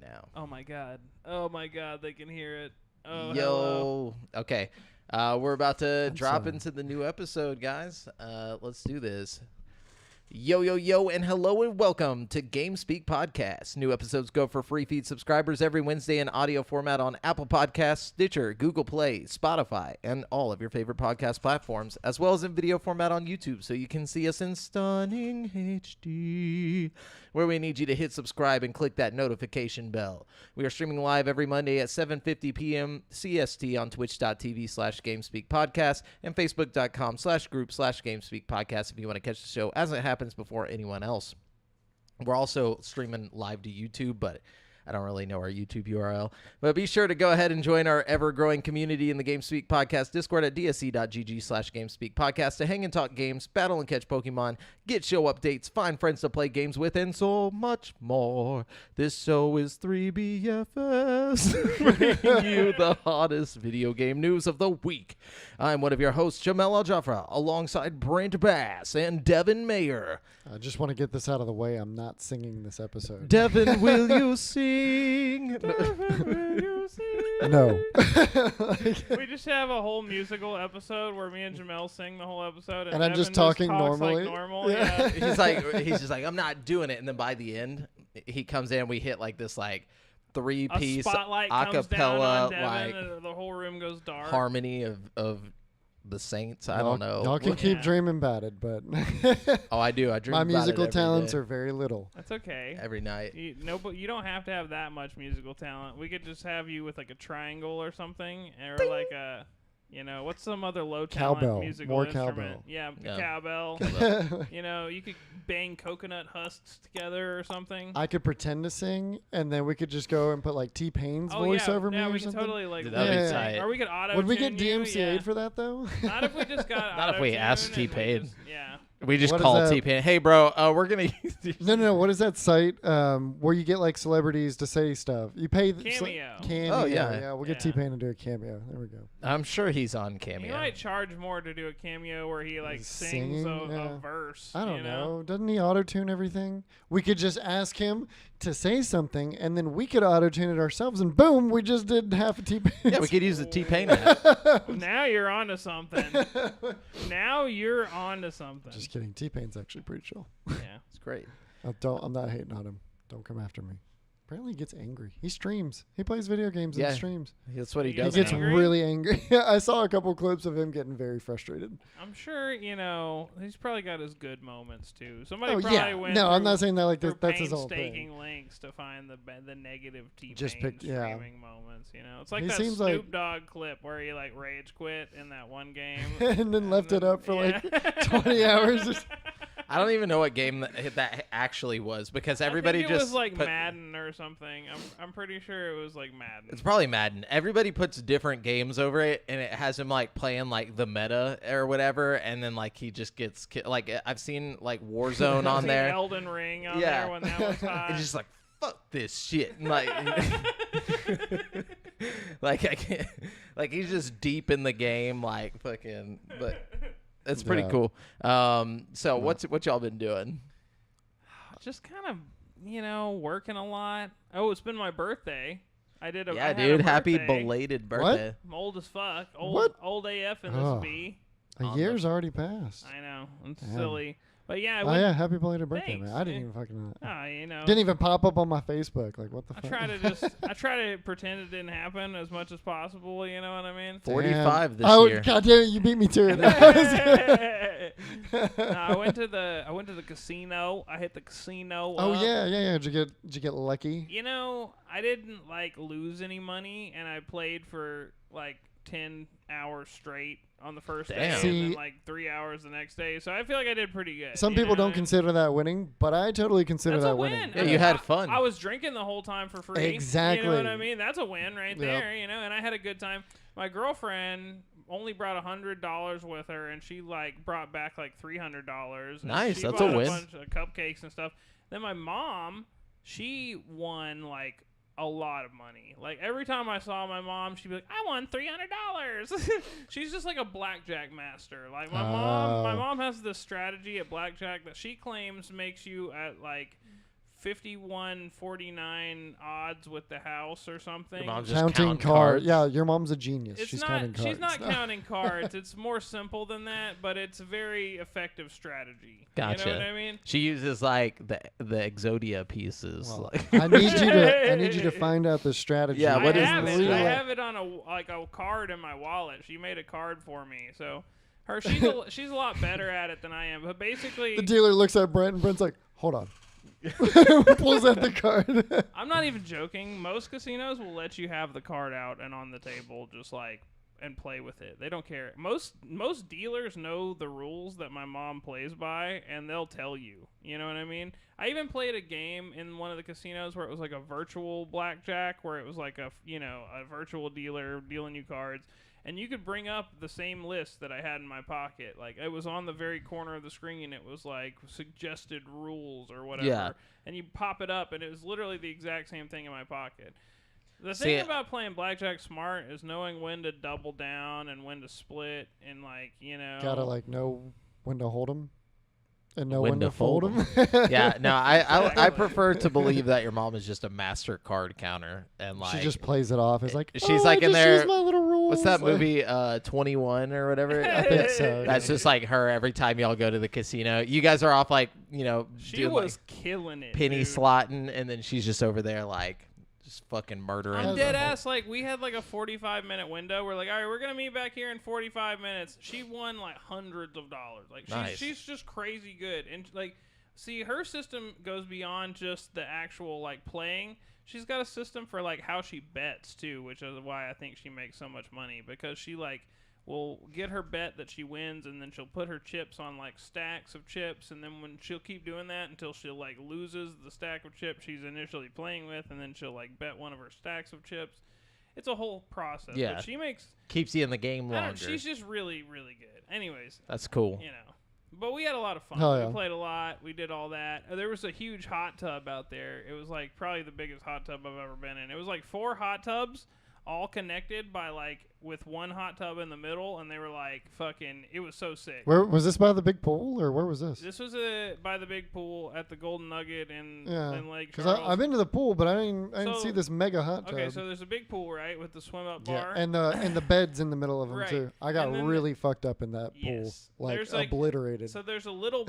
now. Oh my god, they can hear it. Oh, Yo. hello. Okay. We're about to drop into the new episode, guys. Let's do this. Yo, yo, yo, and hello and welcome to GameSpeak Podcast. New episodes go for free feed subscribers every Wednesday in audio format on Apple Podcasts, Stitcher, Google Play, Spotify, and all of your favorite podcast platforms, as well as in video format on YouTube, so you can see us in stunning HD, where we need you to hit subscribe and click that notification bell. We are streaming live every Monday at 7:50 p.m. CST on twitch.tv/GameSpeak Podcast and facebook.com/group/GameSpeak Podcast if you want to catch the show as it happens before anyone else. We're also streaming live to YouTube, but I don't really know our YouTube URL. But be sure to go ahead and join our ever-growing community in the GameSpeak Podcast Discord at dsc.gg/GameSpeak Podcast to hang and talk games, battle and catch Pokemon, get show updates, find friends to play games with, and so much more. This show is 3BFS, bringing you the hottest video game news of the week. I'm one of your hosts, Jamel Al-Jafra, alongside Brent Bass and Devin Mayer. I just want to get this out of the way. I'm not singing this episode. Devin, will you sing? Devin, will you sing? No. We just have a whole musical episode where me and Jamel sing the whole episode, And I'm Devin just talking talks normally. Like normal. Yeah. He's just like, I'm not doing it. And then by the end, he comes in, we hit like this like A three-piece spotlight comes down acapella on Devin, like and the whole room goes dark. harmony of the Saints. I don't know. Y'all can keep dreaming about it, but Oh, I do. I dream my about musical it every talents day, are very little. That's okay. every night. But you don't have to have that much musical talent. We could just have you with like a triangle or something, or like a, what's some other low talent Cowbell. musical More instrument? cowbell. Yeah, Yeah. cowbell. You could bang coconut husks together or something. I could pretend to sing, and then we could just go and put like T-Pain's voice over me yeah, or we could something. totally like. Dude, that'd be sing. tight. Or we could auto. Would we get you, DMCA'd yeah. for that though? Not if we just got. Not if we auto-tune asked and we T-Pain. just- Yeah. We just What is call that? T-Pain. Hey, bro, we're gonna use No. What is that site where you get like celebrities to say stuff? You pay Cameo. Cameo. Oh, yeah. We'll get Yeah. T-Pain to do a cameo. There we go. I'm sure he's on He Cameo. might charge more to do a cameo where he like He's sings singing, a verse. I don't you know? know. Doesn't he auto-tune everything? We could just ask him to say something, and then we could auto-tune it ourselves, and boom, we just did half a T-Pain. Yeah, we could use the T-Pain app. Now you're onto something. Now you're onto something. Just kidding. T-Pain's actually pretty chill. Yeah. It's great. I'm not hating on him. Don't come after me. Apparently he gets angry. He streams. He plays video games Yeah. and streams. That's what he He does. He gets now. angry? really angry. I saw a couple clips of him getting very frustrated. I'm sure, he's probably got his good moments too. Somebody Oh probably yeah. went No, through, I'm not saying that like through that's his whole painstaking thing. links to find the negative T-Pain Just pick- yeah. streaming moments. It's like He that seems Snoop like- Dogg clip where he like rage quit in that one game And then left it up for like yeah. 20 hours. I don't even know what game that actually was because everybody I think it just was like put, Madden or something. I'm pretty sure it was like Madden. It's probably Madden. Everybody puts different games over it, and it has him like playing like the meta or whatever, and then like he just gets like I've seen like Warzone on See there. Elden Ring on Yeah. there when that was hot. It's just like fuck this shit, and like like I can't, like he's just deep in the game, like fucking. But it's pretty Yeah. cool. So what y'all been doing? Just kind of, working a lot. Oh, it's been my birthday. I did a Yeah, I had a dude, happy birthday. belated birthday. I'm old as fuck. Old, What? Old AF in Oh. this B. A year's already passed. I know. It's Damn. silly. But yeah, I Oh went, yeah, happy belated birthday, Thanks, man. I didn't man. even fucking know. Didn't Didn't even pop up on my Facebook. Like what the I fuck? try to pretend it didn't happen as much as possible, you know what I mean? 45 this oh, year. God damn it, you beat me to it. No, I went to the casino. I hit the casino. Oh up. yeah. Did you get lucky? I didn't like lose any money, and I played for like 10 hours straight on the first day, Damn. and See- then like 3 hours the next day. So I feel like I did pretty good. Some you people know don't what I mean? consider that winning, but I totally consider That's that a winning. win. Yeah, I you mean, had fun. I was drinking the whole time for free. Exactly. You know what I mean? That's a win right Yep. there. And I had a good time. My girlfriend only brought $100 with her, and she like brought back like $300. Nice, She that's bought a win. bunch of cupcakes and stuff. Then my mom, she won like a lot of money. Like every time I saw my mom, she'd be like, "I won $300." She's just like a blackjack master. Like my mom has this strategy at blackjack that she claims makes you at like 51-49 odds with the house or something. Your mom's just counting counting cards. cards. Yeah, your mom's a genius. It's She's not. counting cards. She's not counting cards. It's more simple than that, but it's a very effective strategy. Gotcha. You know what I mean? She uses like the Exodia pieces. Well, like. I need you to find out the strategy. Yeah, what I is have the it. strategy? I have it on a card in my wallet. She made a card for me, so she's a lot better at it than I am. But basically, The dealer looks at Brent, and Brent's like, "Hold on." Pulls out the card. I'm not even joking. Most casinos will let you have the card out and on the table, just like, and play with it. They don't care. Most dealers know the rules that my mom plays by, and they'll tell you. You know what I mean? I even played a game in one of the casinos where it was like a virtual blackjack, where it was like a virtual dealer dealing you cards. And you could bring up the same list that I had in my pocket. Like, it was on the very corner of the screen. It was like suggested rules or whatever. Yeah. And you pop it up, and it was literally the exact same thing in my pocket. The thing about playing blackjack smart is knowing when to double down and when to split, and like, you know. Gotta like know when to hold them and know When when to to fold fold them. Yeah, no, I Exactly. prefer to believe that your mom is just a master card counter and like She just plays it off. It's like, she's "Oh, like I in just there. used my little rules." What's that Like, movie? 21 or whatever. I think so. That's just like her every time y'all go to the casino. You guys are off like She doing was like killing it. penny dude. slotting, and then she's just over there like just fucking murdering. I'm Has dead a whole- ass. Like, we had like a 45-minute window. We're like, all right, we're gonna meet back here in 45 minutes. She won like hundreds of dollars. Like, Nice. she's just crazy good. And like, see, her system goes beyond just the actual like playing. She's got a system for like how she bets too, which is why I think she makes so much money, because she like will get her bet that she wins, and then she'll put her chips on like stacks of chips, and then when she'll keep doing that until she like loses the stack of chips she's initially playing with, and then she'll like bet one of her stacks of chips. It's a whole process. Yeah. But she makes Keeps you in the game I don't, longer. she's just really, really good. Anyways, That's cool. you know. But we had a lot of fun. Hell yeah. We played a lot. We did all that. There was a huge hot tub out there. It was like probably the biggest hot tub I've ever been in. It was like 4 hot tubs all connected by like with one hot tub in the middle, and they were like fucking, it was so sick. Where was this, by the big pool, or where was this? This was by the big pool at the Golden Nugget in Lake Because Charles. I've been to the pool, but I didn't So- see this mega hot tub. Okay, so there's a big pool, right, with the swim up yeah, bar. and the beds in the middle of them Right. too. I got And then really fucked up in that Yes. pool, like There's, like- obliterated. So there's a little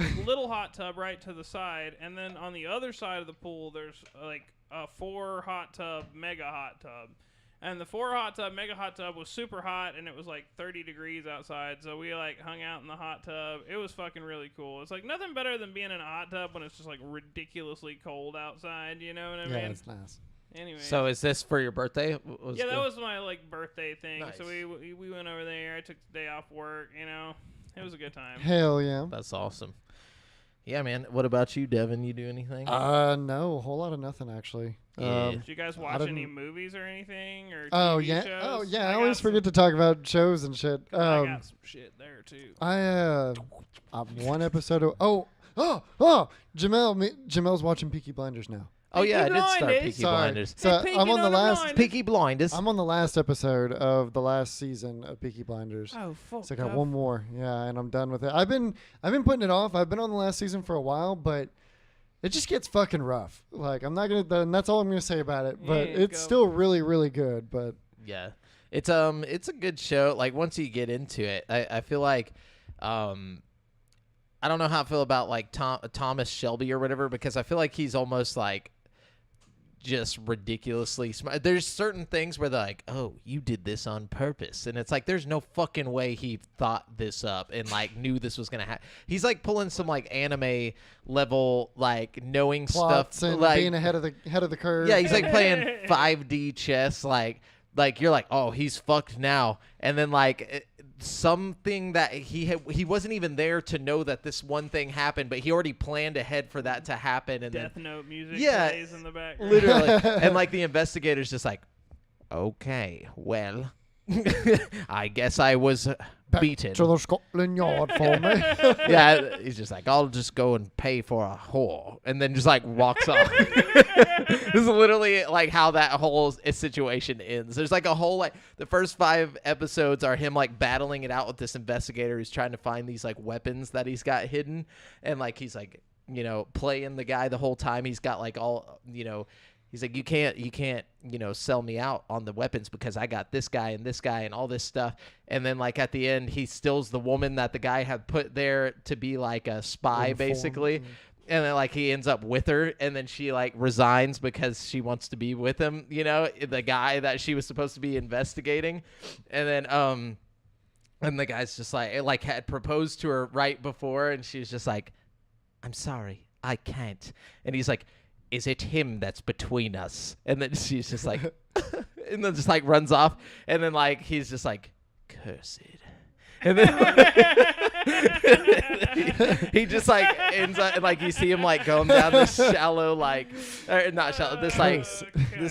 hot tub right to the side, and then on the other side of the pool, there's like a 4 hot tub, mega hot tub. And the 4 hot tub, mega hot tub was super hot, and it was like 30 degrees outside. So we like hung out in the hot tub. It was fucking really cool. It's like nothing better than being in a hot tub when it's just like ridiculously cold outside. You know what I yeah, mean? it's nice. Anyway. So is this for your birthday? Yeah, that was my like birthday thing. Nice. So we went over there. I took the day off work. You know, it was a good time. Hell yeah. That's awesome. Yeah, man. What about you, Devin? You do anything? No, a whole lot of nothing actually. Yeah. Did you guys I watch any didn't- movies or anything? Or Oh TV yeah, shows? oh yeah. I got always some- forget to talk about shows and shit. I got some shit there too. One episode of Jamel's watching Peaky Blinders now. Oh yeah, I Peaky did start Blinders. Peaky Sorry. Blinders. So Hey, I'm on Peaky the last. Blinders. Peaky Blinders. I'm on the last episode of the last season of Peaky Blinders. Oh fuck! So I got one more, yeah, and I'm done with it. I've been putting it off. I've been on the last season for a while, but it just gets fucking rough. Like I'm not gonna. And that's all I'm gonna say about it. But Yeah, it's go. still really, really good. But Yeah, it's a good show. Like once you get into it, I feel like, I don't know how I feel about like Thomas Shelby or whatever, because I feel like he's almost like just ridiculously smart. There's certain things where they're like, oh, you did this on purpose, and it's like there's no fucking way he thought this up and like knew this was gonna happen. He's like pulling some like anime level like knowing plots stuff, and like being ahead of the curve. yeah, he's like playing 5D chess, like you're like, oh, he's fucked now, and then like something that he wasn't even there to know that this one thing happened, but he already planned ahead for that to happen, and Death then Note music Yeah, plays in the background. literally, and like the investigator's just like, okay, well, I guess I was Back beaten. to the Scotland Yard for me. Yeah, he's just like, I'll just go and pay for a whore, and then just like walks off. This is literally like how that whole situation ends. There's like a whole like the first 5 episodes are him like battling it out with this investigator who's trying to find these like weapons that he's got hidden, and like he's like playing the guy the whole time. He's got like all, he's like, you can't, sell me out on the weapons because I got this guy and all this stuff. And then like at the end, he steals the woman that the guy had put there to be like a spy, basically. And then like he ends up with her, and then she like resigns because she wants to be with him, the guy that she was supposed to be investigating. And then and the guy's just like had proposed to her right before, and she's just like, I'm sorry, I can't. And he's like, is it him that's between us? And then she's just like, and then just like runs off. And then like he's just like, cursed. And then he just like ends up like you see him like going down this shallow not shallow this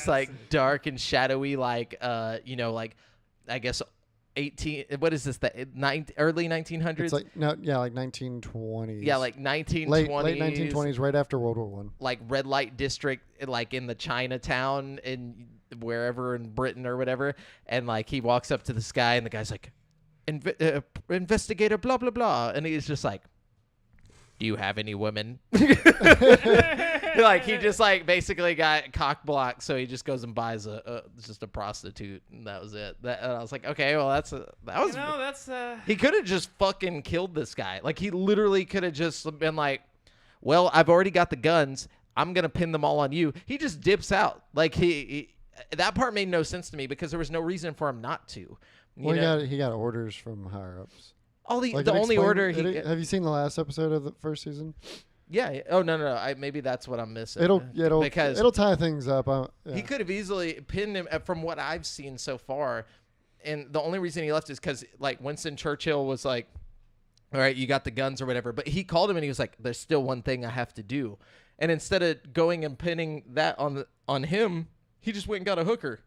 like dark and shadowy like like I guess 18 what is this early 1900s? It's like like 1920s. Yeah, like 1920s. Late 1920s, right after World War One. Like red light district, like in the Chinatown in wherever in Britain or whatever. And like he walks up to this guy, and the guy's like, investigator blah blah blah, and he's just like, do you have any women? Like he just like basically got cock blocked, so he just goes and buys just a prostitute, and that was it. And I was like, okay, well that's he could have just fucking killed this guy. Like he literally could have just been like, well, I've already got the guns, I'm gonna pin them all on you. He just dips out. Like he that part made no sense to me because there was no reason for him not to. He got orders from higher ups. The only order have you seen the last episode of the first season? Yeah. Oh no. Maybe that's what I'm missing. It'll tie things up. He could have easily pinned him from what I've seen so far, and the only reason he left is because like Winston Churchill was like, "All right, you got the guns or whatever," but he called him and he was like, "There's still one thing I have to do," and instead of going and pinning that on him, he just went and got a hooker.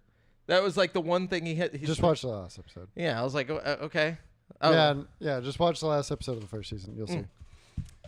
That was like the one thing he had. Just watch the last episode. Yeah, I was like, okay. Oh. Yeah. Just watch the last episode of the first season. You'll see.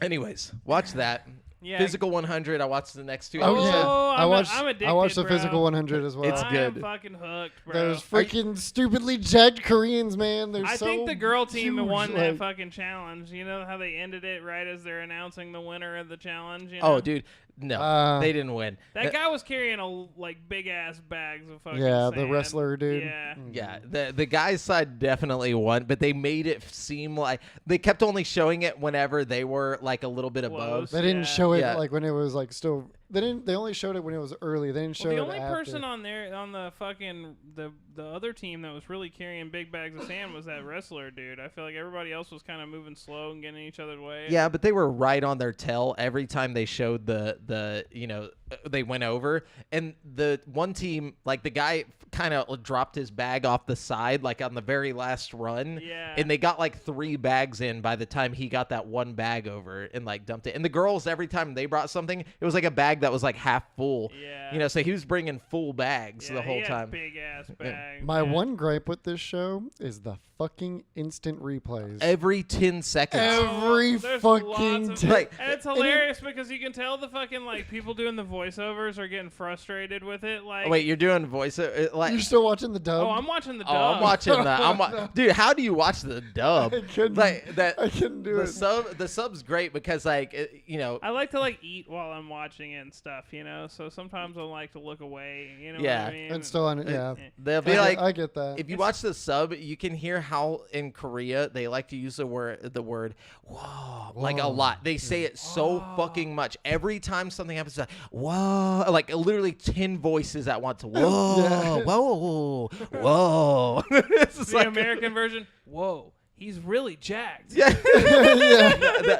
Anyways, watch that. Yeah. Physical 100. I watched the next two Oh episodes. yeah, I'm addicted, I watched the bro. Physical 100 as well. It's good. I'm fucking hooked, bro. Those freaking stupidly jacked Koreans, man. I think the girl team huge, won that fucking challenge. You know how they ended it right as they're announcing the winner of the challenge? You know? Oh, dude. No, they didn't win. That guy was carrying big ass bags of fucking the sand. wrestler dude. Yeah. Yeah, the guy's side definitely won, but they made it seem like they kept only showing it whenever they were like a little bit above. They didn't show it Yeah. like when it was like still. They only showed it when it was early. They didn't show it the only after. person on the fucking the other team that was really carrying big bags of sand was that wrestler dude. I feel like everybody else was kind of moving slow and getting in each other's way. Yeah, but they were right on their tail every time they showed the they went over. And the one team, like the guy kind of dropped his bag off the side like on the very last run. Yeah. And they got like 3 bags in by the time he got that one bag over and like dumped it. And the girls, every time they brought something, it was like a bag that was like half full. Yeah. So he was bringing full bags the whole he had time. big ass bags. My one gripe with this show is the fucking instant replays. Every 10 seconds. Every There's fucking lots of- like, and it's hilarious because you can tell the fucking like people doing the voiceovers are getting frustrated with it. Like, wait, you're doing voice like You're still watching the dub? oh, I'm watching the dub. I'm watching the. Dude, how do you watch the dub? I couldn't, like that. I couldn't do it. The sub's great because like I like to like eat while I'm watching it and stuff, So sometimes I like to look away. You know Yeah. what I mean? And still on it, yeah. they'll be like, I get that. if you watch the sub, you can hear how in Korea they like to use the word whoa, like a lot. They say it so fucking much. Every time something happens, like whoa, like literally 10 voices at once. Whoa, whoa, whoa. It's just the like, American version. Whoa, he's really jacked. yeah.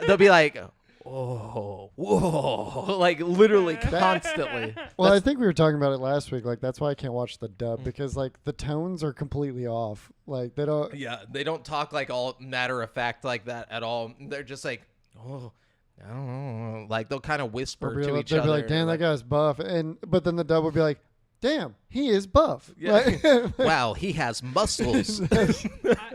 They'll be like, whoa, whoa, like literally constantly. Well, I think we were talking about it last week. Like that's why I can't watch the dub because like the tones are completely off. Like they don't. Yeah, they don't talk like all matter of fact like that at all. They're just like, oh, I don't know. Like they'll kind of whisper to each They'll other. be like, "Damn, that guy's buff," but then the dub would be like, "Damn, he is buff." Yeah. Like- Wow, he has muscles.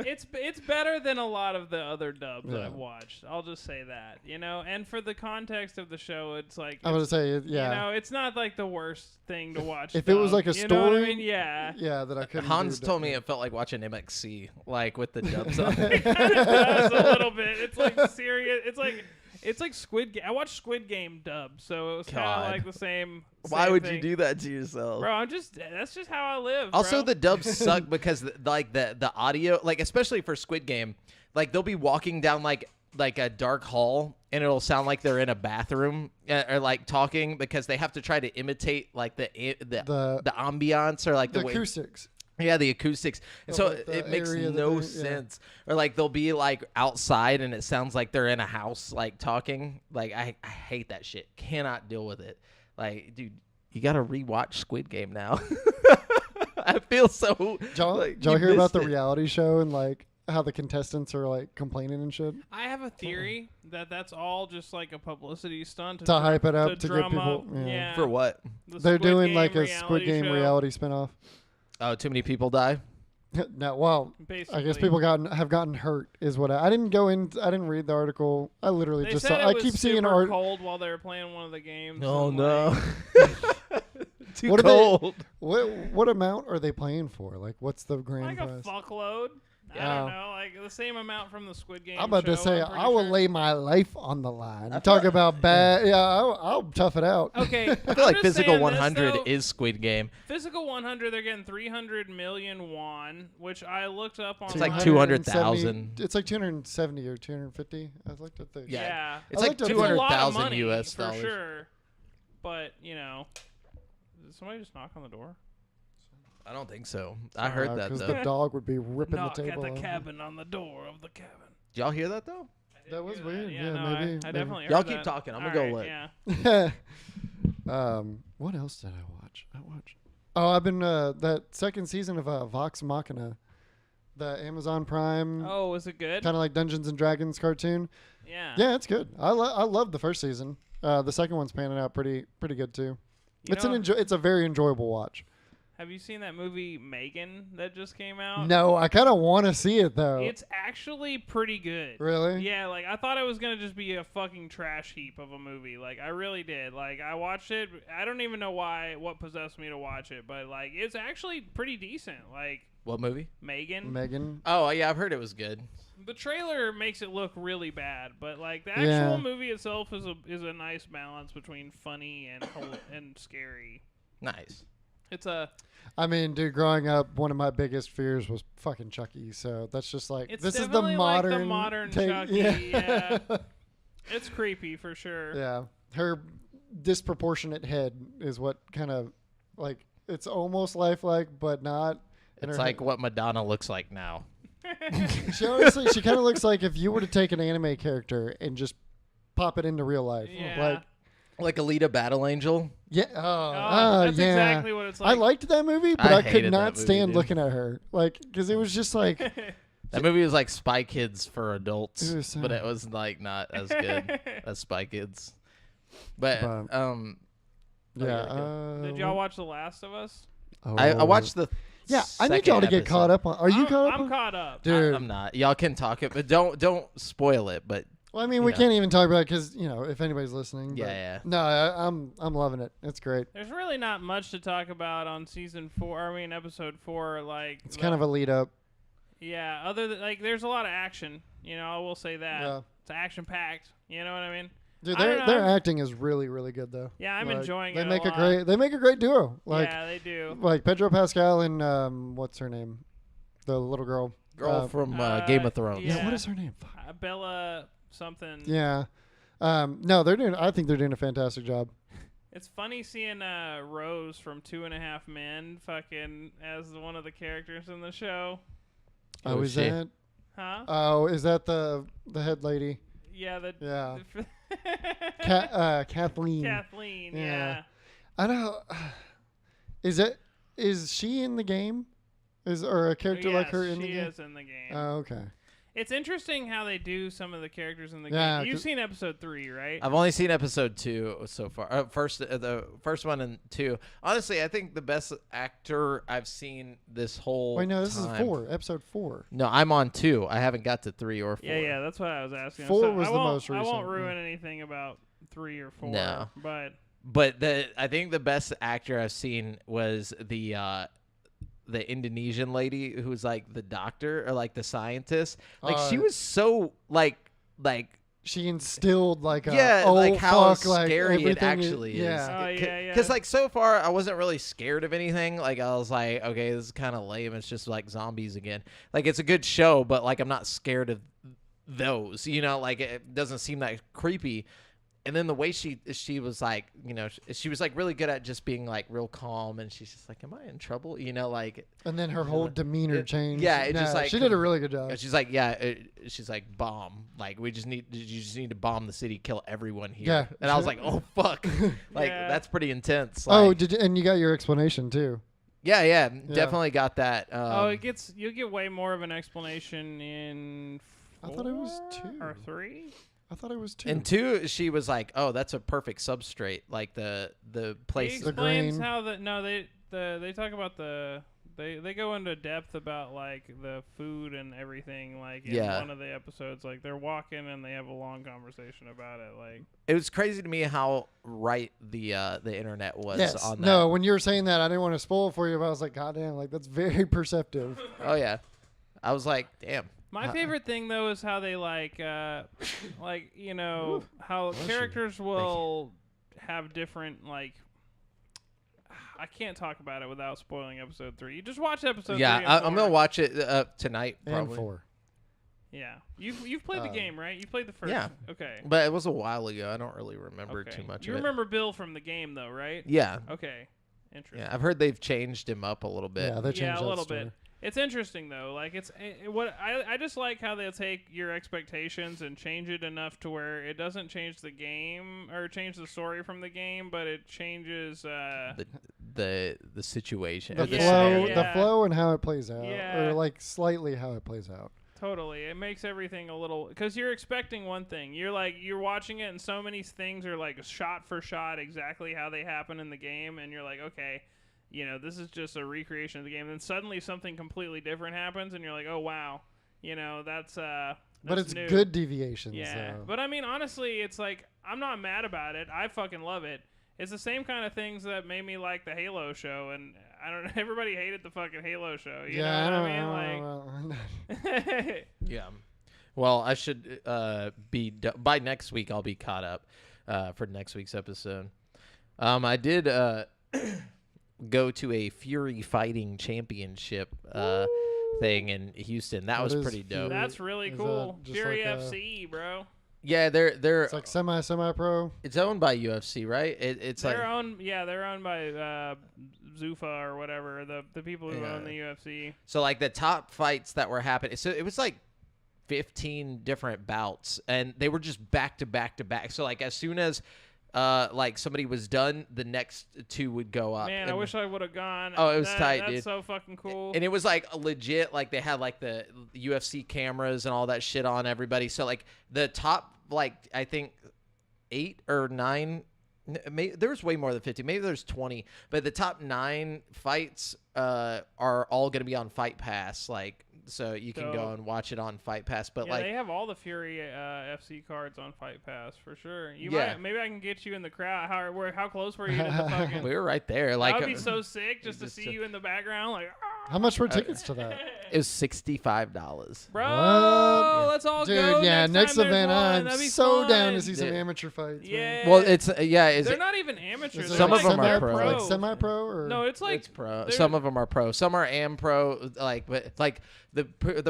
It's better than a lot of the other dubs that Yeah. I've watched. I'll just say that, And for the context of the show, it's like I'm gonna say, yeah. it's not like the worst thing to watch. If it was like a you know what I story- mean? Yeah. Yeah, that I couldn't. Hans do told me it felt like watching MXC, like with the dubs on. It does a little bit. It's like serious. It's like It's like Squid Game. I watched Squid Game dubbed, so it was kind God. of like the same. Why same would thing. you do that to yourself? Bro, that's just how I live. Also, bro. the dubs suck because the audio, like especially for Squid Game, like they'll be walking down like a dark hall and it'll sound like they're in a bathroom or like talking because they have to try to imitate like the ambiance or like the way, acoustics. Yeah, the acoustics. And so like it makes area that no they're- sense. Or like they'll be like outside and it sounds like they're in a house like talking. Like I hate that shit. Cannot deal with it. Like, dude, you got to rewatch Squid Game now. I feel so. Did y'all you hear about missed the it. reality show and like how the contestants are like complaining and shit? I have a theory that that's all just like a publicity stunt To hype it up, to get drum people- up. yeah. Yeah. For what? The They're Squid doing Game like a Squid Game show. reality spinoff. Oh, too many people die? No, well, Basically. I guess people have gotten hurt is what I didn't go in. I didn't read the article. I literally They just said saw. it I was keep seeing super art. cold while they were playing one of the games. Oh, and, no. like, Too What are cold. What amount are they playing for? Like, what's the grand like a prize? fuckload. I Yeah. don't know, like the same amount from the Squid Game. I'm about to show, say I'm pretty I will sure. lay my life on the line. I Talk feel- about bad. Yeah, I'll tough it out. Okay, I feel like Physical 100 though, is Squid Game. Physical 100. They're getting 300 million won, which I looked up on. It's like 270 200,000. It's like 270 or 250. I looked at the. Yeah. Yeah, It's I like looked up- It's a lot of 200,000 money, US for dollars. sure. But did somebody just knock on the door? I don't think so. I heard that because though. the dog would be ripping Knock the table. at the off. cabin on the door of the cabin. Did y'all hear that though? That was weird. Yeah, Yeah, no, maybe. I definitely heard Y'all that. keep talking. I'm All gonna go right, look. Yeah. What else did I watch? Oh, I've been that second season of Vox Machina, the Amazon Prime Oh, is it good? kind of like Dungeons and Dragons cartoon. Yeah. Yeah, it's good. I love the first season. The second one's panning out pretty good too. You know, It's a very enjoyable watch. have you seen that movie Megan that just came out? No, I kind of want to see it though. It's actually pretty good. Really? Yeah, like I thought it was gonna just be a fucking trash heap of a movie. Like I really did. Like I watched it. I don't even know what possessed me to watch it, but like it's actually pretty decent. Like What movie? Megan. Megan. Oh yeah, I've heard it was good. The trailer makes it look really bad, but like the Yeah. actual movie itself is a nice balance between funny and scary. Nice. It's a I mean, dude, growing up, one of my biggest fears was fucking Chucky. So that's just like it's this is the definitely like modern the modern take. Chucky. Yeah. It's creepy for sure. Yeah, her disproportionate head is what kind of like it's almost lifelike, but not. And It's her like head- what Madonna looks like now. she honestly, she kind of looks like if you were to take an anime character and just pop it into real life. Yeah. Like, Like Alita Battle Angel. yeah, That's yeah. exactly what it's like. I liked that movie, but I I could hated not that movie, stand dude. looking at her, like, because it was just like, That movie was like Spy Kids for adults, It was, but it was like not as good as Spy Kids. But yeah. Did y'all watch The Last of Us? I watched the Yeah, I need second y'all to get episode. caught up on. Are you caught up? I'm on? caught up. Dude, I'm not. Y'all can talk it, but don't spoil it. But well, I mean, we Yeah. can't even talk about it because if anybody's listening. Yeah, but- yeah. No, I'm loving it. It's great. There's really not much to talk about on season 4. I mean, episode 4. Like It's kind of a lead up. yeah. Other than like, there's a lot of action. I will say that Yeah. it's action packed. You know what I mean? Dude, I don't their know. acting is really really good though. Yeah, I'm Like, enjoying they it. make a lot. They make a great duo. Like yeah, they do. like Pedro Pascal and what's her name, the little girl. girl from Game of Thrones. Yeah. Yeah. What is her name? Fuck. Bella something. Yeah. No, I think they're doing a fantastic job. It's funny seeing Rose from 2.5 Men fucking as one of the characters in the show. Oh, Oh, is shit. that? Huh? Oh, is that the head lady? Yeah. Yeah. The Kathleen. Kathleen. Yeah. Yeah. I don't. Is she in the game? Or a character like her Yes, in the she game? is in the game. Oh, okay. It's interesting how they do some of the characters in the Yeah, game. You've 'cause- seen episode 3, right? I've only seen episode 2 so far. The first one and 2. Honestly, I think the best actor I've seen this whole. Wait, no, this time. is 4. Episode 4. No, I'm on 2. I haven't got to 3 or 4. Yeah, that's what I was asking. 4 was I the won't- most I won't recent, ruin anything about 3 or 4. No. But But I think the best actor I've seen was the Indonesian lady who's like the doctor or like the scientist. Like she Uh, was so like she instilled like a like how fuck, like, scary it everything actually is. Yeah. Oh, yeah. Because like so far I wasn't really scared of anything. Like I was like, okay, this is kind of lame. It's just like zombies again. Like it's a good show, but like I'm not scared of those. You know, like it doesn't seem that creepy. And then the way she was like, you know, she was like really good at just being like real calm, and she's just like, am I in trouble? You know, like. And then her whole demeanor changed. Yeah, it just like she did a really good job. She's like, she's like, bomb. Like you just need to bomb the city, kill everyone here. Yeah. And I was like, oh fuck, like Yeah. that's pretty intense. Oh, Like, and you got your explanation too. yeah, definitely got that. You'll get way more of an explanation in. I thought it was 2 or 3. I thought it was 2. And 2, she was like, oh, that's a perfect substrate. Like the He place. explains grain. how they talk about they go into depth about like the food and everything, like in one of the episodes, like they're walking and they have a long conversation about it. Like It was crazy to me how right the internet was Yes. on that. No, when you were saying that, I didn't want to spoil it for you, but I was like, God damn, like that's very perceptive. Oh yeah, I was like, damn. my favorite thing though is how they like you know how characters will have different like. I can't talk about it without spoiling episode 3. You just watch episode 3. Yeah, and I'm 4. gonna watch it tonight. And Probably. 4. Yeah, you've played the game, right? You played the first. Yeah. Okay. But it was a while ago. I don't really remember Okay. too much You of remember Bill from the game though, right? it. Yeah. Okay. Interesting. Yeah, I've heard they've changed him up a little bit. Yeah, they changed Yeah, a that little story. bit. It's interesting though. Like what I just like how they'll take your expectations and change it enough to where it doesn't change the game or change the story from the game, but it changes. The situation. The or flow, scenario. the flow, and how it plays out, Yeah. or like slightly how it plays out. Totally, it makes everything a little because you're expecting one thing. You're watching it, and so many things are like shot for shot exactly how they happen in the game, and you're like, okay. You know, this is just a recreation of the game. Then suddenly something completely different happens, and you're like, "Oh wow!" You know, that's But it's new. good deviations. Yeah, though. but I mean, honestly, it's like I'm not mad about it. I fucking love it. It's the same kind of things that made me like the Halo show, and I don't know. Everybody hated the fucking Halo show. You know what I mean? Like, Yeah. Well, I should by next week. I'll be caught up for next week's episode. I did go to a Fury Fighting Championship thing in Houston. That was is pretty dope. Fury? that's really Is cool. that just Fury like a- FC, bro. Yeah, they're It's like semi-pro. it's owned by UFC, right? It's They're like owned. Yeah, they're owned by Zuffa or whatever. The people who own the UFC. so like the top fights that were happening. So it was like 15 different bouts, and they were just back to back to back. So like as soon as like somebody was done, the next 2 would go up. Man, I and, wish I would have gone. Oh, it was tight, That's dude. so fucking cool. And it was like legit, like they had like the UFC cameras and all that shit on everybody. So like the top, like I think 8 or 9, maybe there's way more than 50. Maybe there's 20, but the top 9 fights are all going to be on Fight Pass. Like, so you can go Dope. and watch it on Fight Pass. But Yeah, like, they have all the Fury FC cards on Fight Pass for sure. Yeah. Maybe I can get you in the crowd. How close were you to the fucking? we were right there. Like, That would be so sick just to just, see you in the background, like. How much were tickets to that? it was $65. Bro, What? let's all Dude, go. yeah, next next time there's event, one. I'm That'd be so down fun. to see some Yeah. amateur fights. man. Yeah. Well, it's is They're it? not even amateurs. Is They're it Some of like, them are they're pro. Like semi-pro, or No, it's like It's pro. they're- Some of them are pro. Some are am pro. Like, but like the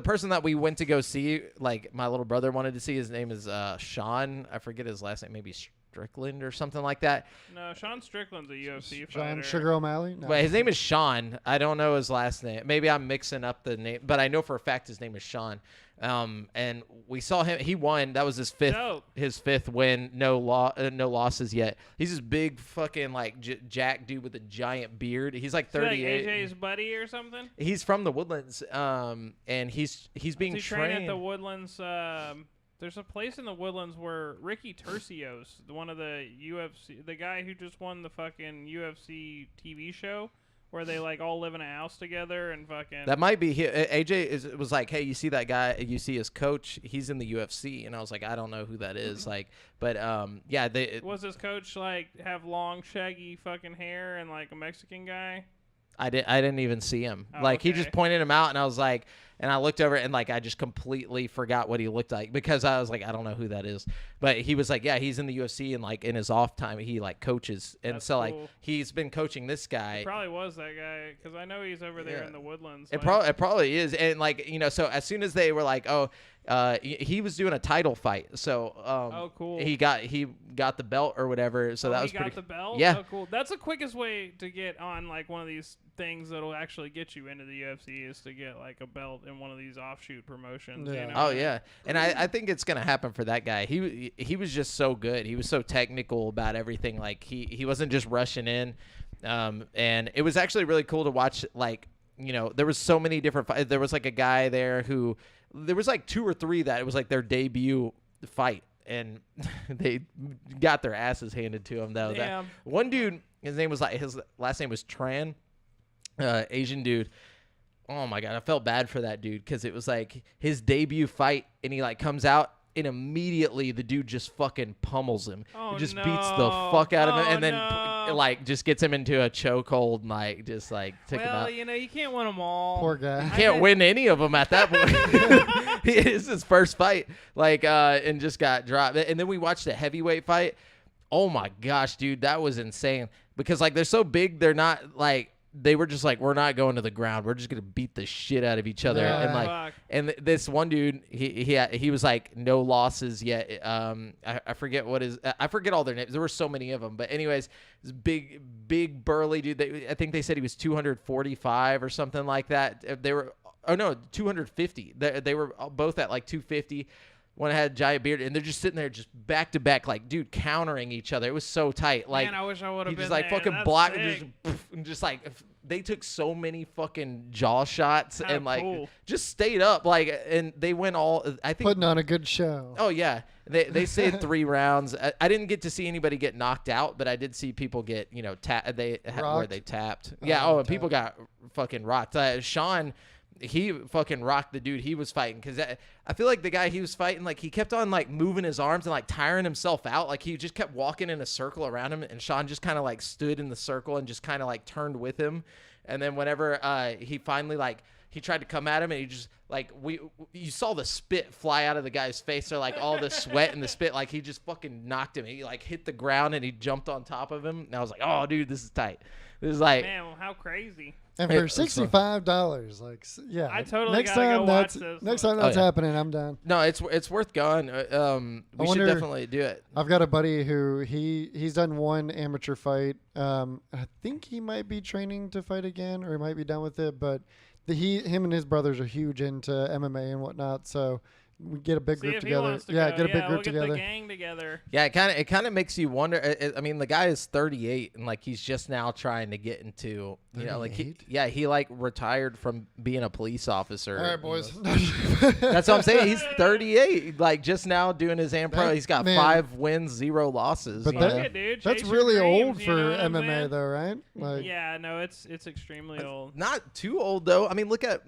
person that we went to go see, like my little brother wanted to see. His name is Sean. I forget his last name. Maybe Strickland or something like that. No, Sean Strickland's a UFC John fighter. Sugar O'Malley. No. But his name is Sean. I don't know his last name. Maybe I'm mixing up the name, but I know for a fact his name is Sean. And we saw him. He won. That was his fifth. Dope. His fifth win. No losses yet. He's this big fucking like jack dude with a giant beard. He's like Is he like 38. AJ's buddy or something. He's from the Woodlands. And he's being Does he train trained at the Woodlands. There's a place in the Woodlands where Ricky Tercios, one of the UFC, the guy who just won the fucking UFC TV show, where they like all live in a house together and fucking. That might be AJ was like, hey, you see that guy? You see his coach? He's in the UFC, and I was like, I don't know who that is. Like, but yeah, Was his coach like have long shaggy fucking hair and like a Mexican guy? I didn't even see him. Oh, like he okay. just pointed him out, and I was like, and I looked over and like I just completely forgot what he looked like because I was like, I don't know who that is. But he was like, yeah, he's in the UFC and like in his off time he like coaches, and That's so cool. like he's been coaching this guy. It probably was that guy because I know he's over there in the Woodlands. It probably is, and like so as soon as they were like, oh. He was doing a title fight, so oh cool. He got the belt or whatever, so that was pretty. He got the belt. Yeah, oh, cool. That's the quickest way to get on like one of these things that'll actually get you into the UFC is to get like a belt in one of these offshoot promotions. Yeah. You know? Oh yeah, and I think it's gonna happen for that guy. He was just so good. He was so technical about everything. Like he wasn't just rushing in, and it was actually really cool to watch. Like there was so many different fights. There was like a guy there who. There was like 2 or 3 that it was like their debut fight, and they got their asses handed to them though. That one dude, his last name was Tran, Asian dude. Oh my god, I felt bad for that dude because it was like his debut fight, and he like comes out. And immediately the dude just fucking pummels him. Oh, He just no. beats the fuck out of him, and then no. like just gets him into a chokehold and like just like took him out. Well, you can't win them all. Poor guy. You can't win any of them at that point. It's his first fight, like, and just got dropped. And then we watched a heavyweight fight. Oh my gosh, dude, that was insane. Because like they're so big, they're not like they were just like we're not going to the ground. We're just gonna beat the shit out of each other. Yeah. And like, and this one dude, he was like no losses yet. I forget I forget all their names. There were so many of them. But anyways, this big burly dude. I think they said he was 245 or something like that. They were. Oh no, 250. They were both at like 250. One had a giant beard, and they're just sitting there, just back to back, like dude, countering each other. It was so tight. Like, man, I wish I would have been just like there. fucking That's block, sick. and just like they took so many fucking jaw shots and like cool. just stayed up, like, and they went all. I think Putting on a good show. Oh yeah, they said 3 rounds. I didn't get to see anybody get knocked out, but I did see people get where they tapped. Yeah. And people got fucking rocked. Sean. He fucking rocked the dude he was fighting because I feel like the guy he was fighting, like he kept on like moving his arms and like tiring himself out. Like he just kept walking in a circle around him, and Sean just kind of like stood in the circle and just kind of like turned with him. And then whenever he finally like he tried to come at him, and he just like you saw the spit fly out of the guy's face, or like all the sweat and the spit, like he just fucking knocked him. He like hit the ground and he jumped on top of him. And I was like, oh dude, this is tight. This is like, man, well, how crazy. And for $65, like, yeah. I totally next gotta time go watch this. Next time that's happening, I'm down. no, it's worth going. We should definitely do it. I've got a buddy who he's done one amateur fight. I think he might be training to fight again, or he might be done with it. But him and his brothers are huge into MMA and whatnot. So we get a big group together. Get a big group together. Get the gang together. Yeah, it kind of makes you wonder. I mean, the guy is 38, and like he's just now trying to get into, like he like retired from being a police officer. All right, boys. That's what I'm saying. He's 38, like just now doing his pro. He's got 5 wins, 0 losses. But Dude, that's really old for MMA, though, right? Like, yeah, no, it's extremely old. Not too old though. I mean, look at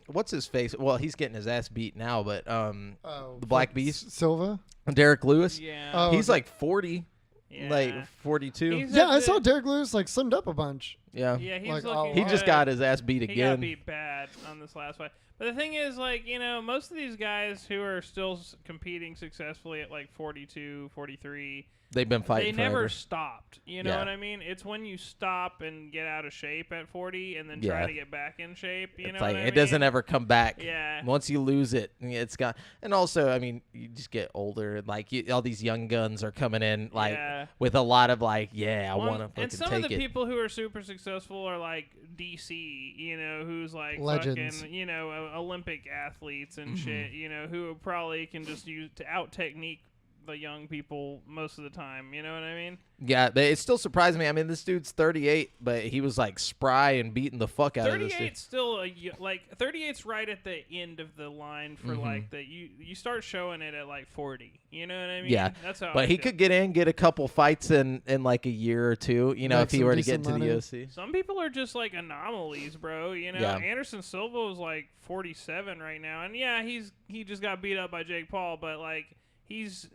what's his face? Well, he's getting his ass beat now, but the Black Beast, Silva, Derek Lewis. Yeah, he's like 40, yeah. like 42. I saw Derek Lewis like slimmed up a bunch. Yeah, he's like, looking. he just got his ass beat He got again. beat bad on this last fight. But the thing is, like, most of these guys who are still competing successfully at like 42, 43, They've been fighting. They never forever. stopped. You know what I mean? It's when you stop and get out of shape at 40 and then try to get back in shape. You know like what I it mean? doesn't ever come back. Yeah. Once you lose it, it's gone. And also, I mean, you just get older. Like all these young guns are coming in, like with a lot of like, I want to fucking take it. And some of the people who are super successful are like DC, who's like legends. fucking, Olympic athletes and shit, who probably can just use to out technique the young people most of the time. You know what I mean? Yeah, it still surprised me. I mean, this dude's 38, but he was like spry and beating the fuck out of this dude. 38's still 38's right at the end of the line for like the you start showing it at like 40. You know what I mean? Yeah, that's how. But he could get a couple fights in like a year or two. If he were to get into the UFC. Some people are just like anomalies, bro. Anderson Silva was like 47 right now, and he just got beat up by Jake Paul, but like he's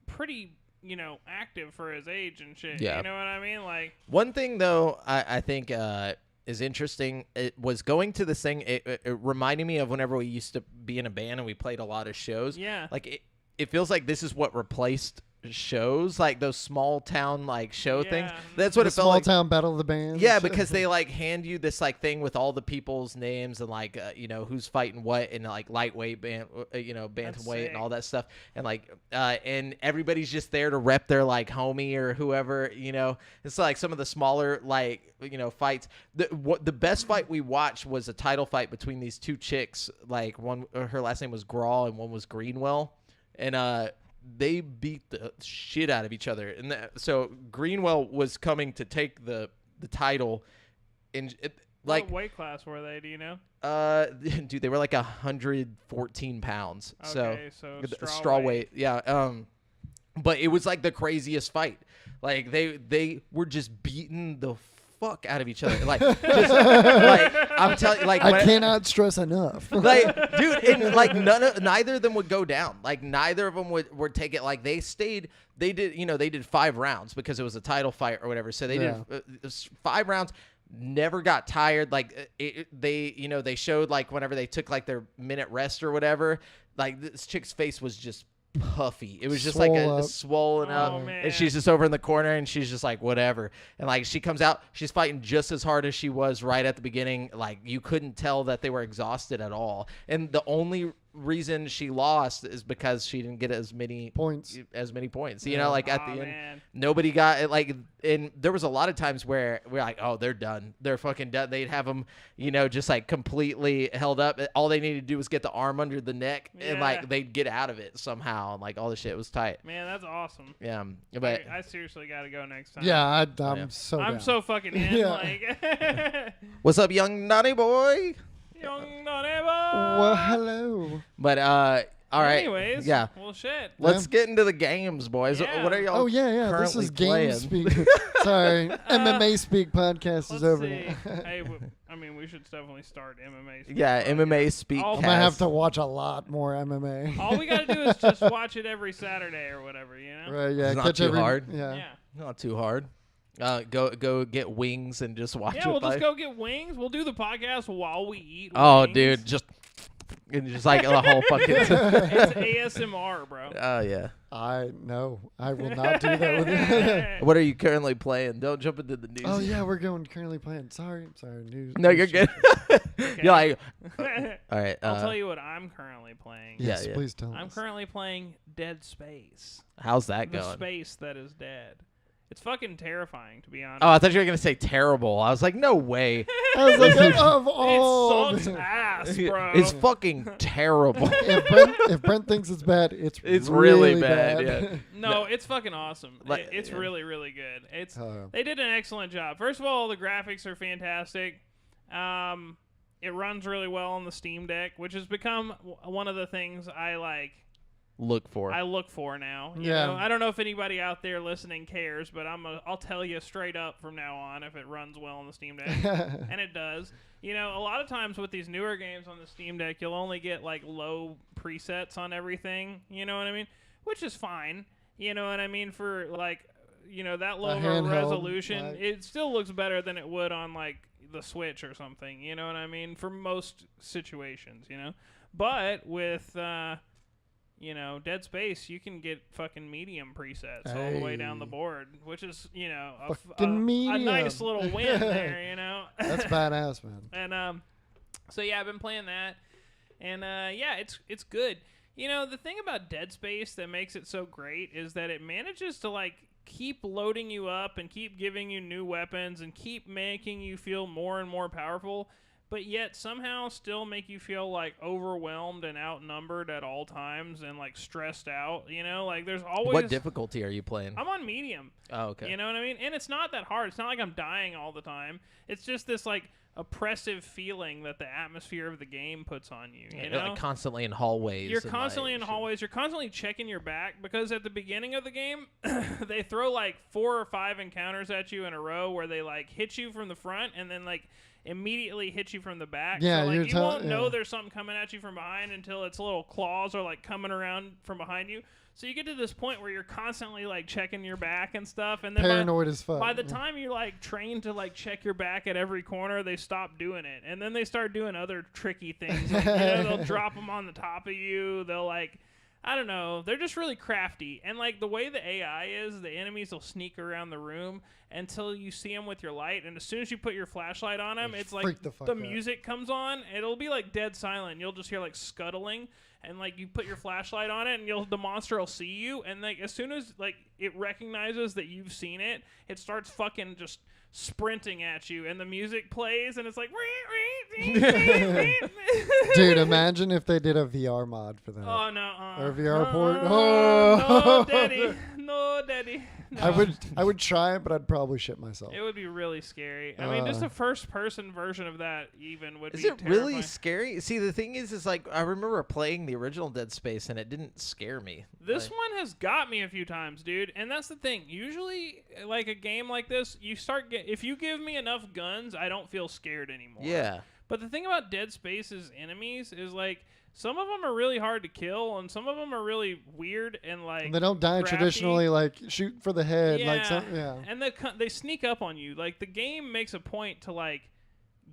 pretty active for his age and shit. Yeah. You know what I mean? Like one thing though, I think is interesting. It was going to this thing. It reminded me of whenever we used to be in a band and we played a lot of shows. Yeah. Like it feels like this is what replaced shows, like those small town like show things. That's what The it felt small like. town battle of the bands. Yeah, because they like hand you this like thing with all the people's names and like who's fighting what and like lightweight bantamweight and all that stuff, and like and everybody's just there to rep their like homie or whoever. It's like some of the smaller like fights. The best fight we watched was a title fight between these two chicks. Like one, her last name was Grawl and one was Greenwell, and they beat the shit out of each other. And so Greenwell was coming to take the title. What weight class were they? Do you know? Dude, they were like 114 pounds. Okay, so straw weight. Yeah. But it was like the craziest fight. Like they were just beating the fuck out of each other. Like, just, like I'm telling you, like I cannot stress enough. like, dude, and like neither of them would go down. Like neither of them would take it. Like they did 5 rounds because it was a title fight or whatever. So they did 5 rounds. Never got tired. Like they showed like whenever they took like their minute rest or whatever. Like this chick's face was just puffy. It was just swollen up, man. and she's just over in the corner and she's just like whatever. And like she comes out, she's fighting just as hard as she was right at the beginning. Like you couldn't tell that they were exhausted at all. And the only reason she lost is because she didn't get as many points. Like at the end, nobody got it. Like, and there was a lot of times where we're like, oh, they're done. They're fucking done. They'd have them, just like completely held up. All they needed to do was get the arm under the neck, and like they'd get out of it somehow. And like all the shit was tight. Man, that's awesome. Yeah, but I seriously got to go next time. Yeah, I'm so fucking in. Yeah. Like, what's up, young naughty boy? Young naughty boy. Well, hello. But all right. Anyways, yeah. Well, shit. Let's get into the games, boys. Yeah. What are y'all? Oh yeah. This currently is Game playing? Speak. Sorry, MMA Speak podcast is over. See. now. Hey, I mean, we should definitely start MMA. Speak Yeah, podcast. MMA Speak. I'm I'm gonna have to watch a lot more MMA. All we gotta do is just watch it every Saturday or whatever, you know? Right? Yeah. It's not catch too every, hard. Yeah. Yeah. Not too hard. Go get wings and just watch it. Yeah, we'll just go get wings. We'll do the podcast while we eat. Oh, wings. dude, just like the whole fucking. It's ASMR, bro. Oh yeah. I will not do that with you. What are you currently playing? Don't jump into the news. Oh yeah, we're currently playing. Sorry. News. No, you're good. You're like, all right. I'll tell you what I'm currently playing. Yes, yeah. please tell us. I'm currently playing Dead Space. How's that The going? space that is dead. It's fucking terrifying, to be honest. Oh, I thought you were gonna say terrible. I was like, no way. I was like, of all. It sucks ass, bro. It's fucking terrible. if Brent thinks it's bad, it's really bad. Yeah. No, it's fucking awesome. Like, It's yeah. really, really good. It's Oh. They did an excellent job. First of all, the graphics are fantastic. It runs really well on the Steam Deck, which has become one of the things I Look for. I look for now. You Yeah. know? I don't know if anybody out there listening cares, but I'll tell you straight up from now on if it runs well on the Steam Deck. And it does. You know, a lot of times with these newer games on the Steam Deck, you'll only get like low presets on everything. You know what I mean? Which is fine. You know what I mean? For like, that low of a handheld, resolution, like- it still looks better than it would on like the Switch or something. You know what I mean? For most situations, But with Dead Space, you can get fucking medium presets all the way down the Hey. board, which is, a Fucking medium. nice little win there, That's badass, man. And so yeah, I've been playing that, and yeah, it's good. The thing about Dead Space that makes it so great is that it manages to like keep loading you up and keep giving you new weapons and keep making you feel more and more powerful, but yet somehow still make you feel like overwhelmed and outnumbered at all times and like stressed out. Like there's always. What difficulty are you playing? I'm on medium. Oh, okay. You know what I mean? And it's not that hard. It's not like I'm dying all the time. It's just this like oppressive feeling that the atmosphere of the game puts on you. You know, like constantly in hallways. you're and, constantly like, in hallways. You're constantly checking your back because at the beginning of the game, they throw like 4 or 5 encounters at you in a row where they like hit you from the front and then like immediately hit you from the back. Yeah, so, like, you won't know yeah. there's something coming at you from behind until its little claws are like coming around from behind you. So you get to this point where you're constantly like checking your back and stuff, and then Paranoid as fuck. by the time you're like trained to like check your back at every corner, they stop doing it, and then they start doing other tricky things. Like, they'll drop them on the top of you. They'll like, I don't know. They're just really crafty, and like the way the AI is, the enemies will sneak around the room until you see them with your light, and as soon as you put your flashlight on them, it's like the music comes on. It'll be like dead silent. You'll just hear like scuttling. And like you put your flashlight on it, and the monster will see you, and like as soon as like it recognizes that you've seen it, it starts fucking just sprinting at you, and the music plays, and it's like. Dude, imagine if they did a VR mod for that. Oh no! Or a VR port. No, daddy, no, daddy. No. I would try it, but I'd probably shit myself. It would be really scary. I mean, just a first-person version of that even would be Is it terrifying. really scary? See, the thing is like I remember playing the original Dead Space, and it didn't scare me. This one has got me a few times, dude. And that's the thing. Usually, like a game like this, if you give me enough guns, I don't feel scared anymore. Yeah. But the thing about Dead Space's enemies is like some of them are really hard to kill, and some of them are really weird and like they don't die crafty. traditionally, like shoot for the head, Yeah. like some, yeah. And they sneak up on you. Like the game makes a point to like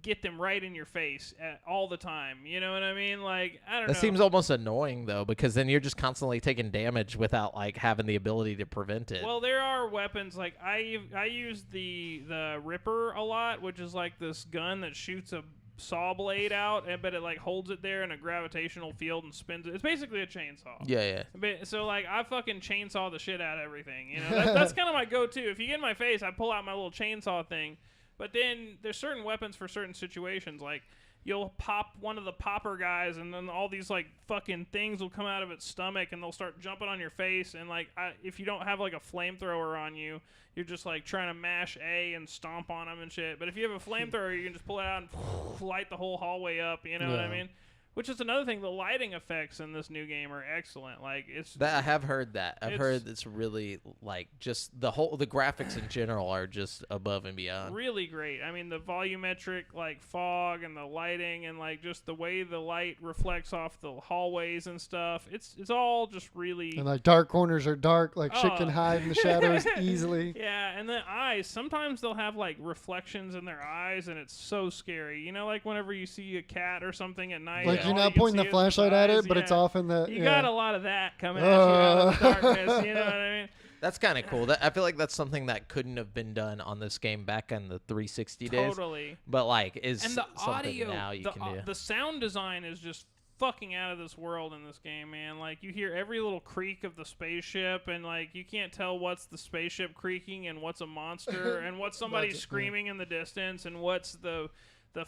get them right in your face all the time. You know what I mean? Like I don't know. That seems almost annoying though, because then you're just constantly taking damage without like having the ability to prevent it. Well, there are weapons like I use the Ripper a lot, which is like this gun that shoots a saw blade out, but it like holds it there in a gravitational field and spins it. It's basically a chainsaw. Yeah. But, so like I fucking chainsaw the shit out of everything. You know, that's kind of my go-to. If you get in my face, I pull out my little chainsaw thing. But then there's certain weapons for certain situations. Like you'll pop one of the popper guys, and then all these like fucking things will come out of its stomach, and they'll start jumping on your face. And like if you don't have like a flamethrower on you, you're just like trying to mash A and stomp on them and shit. But if you have a flamethrower, you can just pull it out and light the whole hallway up. You know what I mean? Which is another thing. The lighting effects in this new game are excellent. Like it's that I have heard that. I've heard it's really like just the graphics in general are just above and beyond. Really great. I mean, the volumetric like fog and the lighting and like just the way the light reflects off the hallways and stuff. It's all just really. And like dark corners are dark. Like shit can hide in the shadows easily. Yeah, and the eyes. Sometimes they'll have like reflections in their eyes, and it's so scary. You know, like whenever you see a cat or something at night. Like you're not pointing the flashlight at it, but it's off in the. You got a lot of that coming at you out of the darkness. You know what I mean? That's kind of cool. I feel like that's something that couldn't have been done on this game back in the 360 days. Totally. But like is and the something audio, now you can do. The sound design is just fucking out of this world in this game, man. Like you hear every little creak of the spaceship, and like you can't tell what's the spaceship creaking and what's a monster and what's somebody screaming in the distance and what's the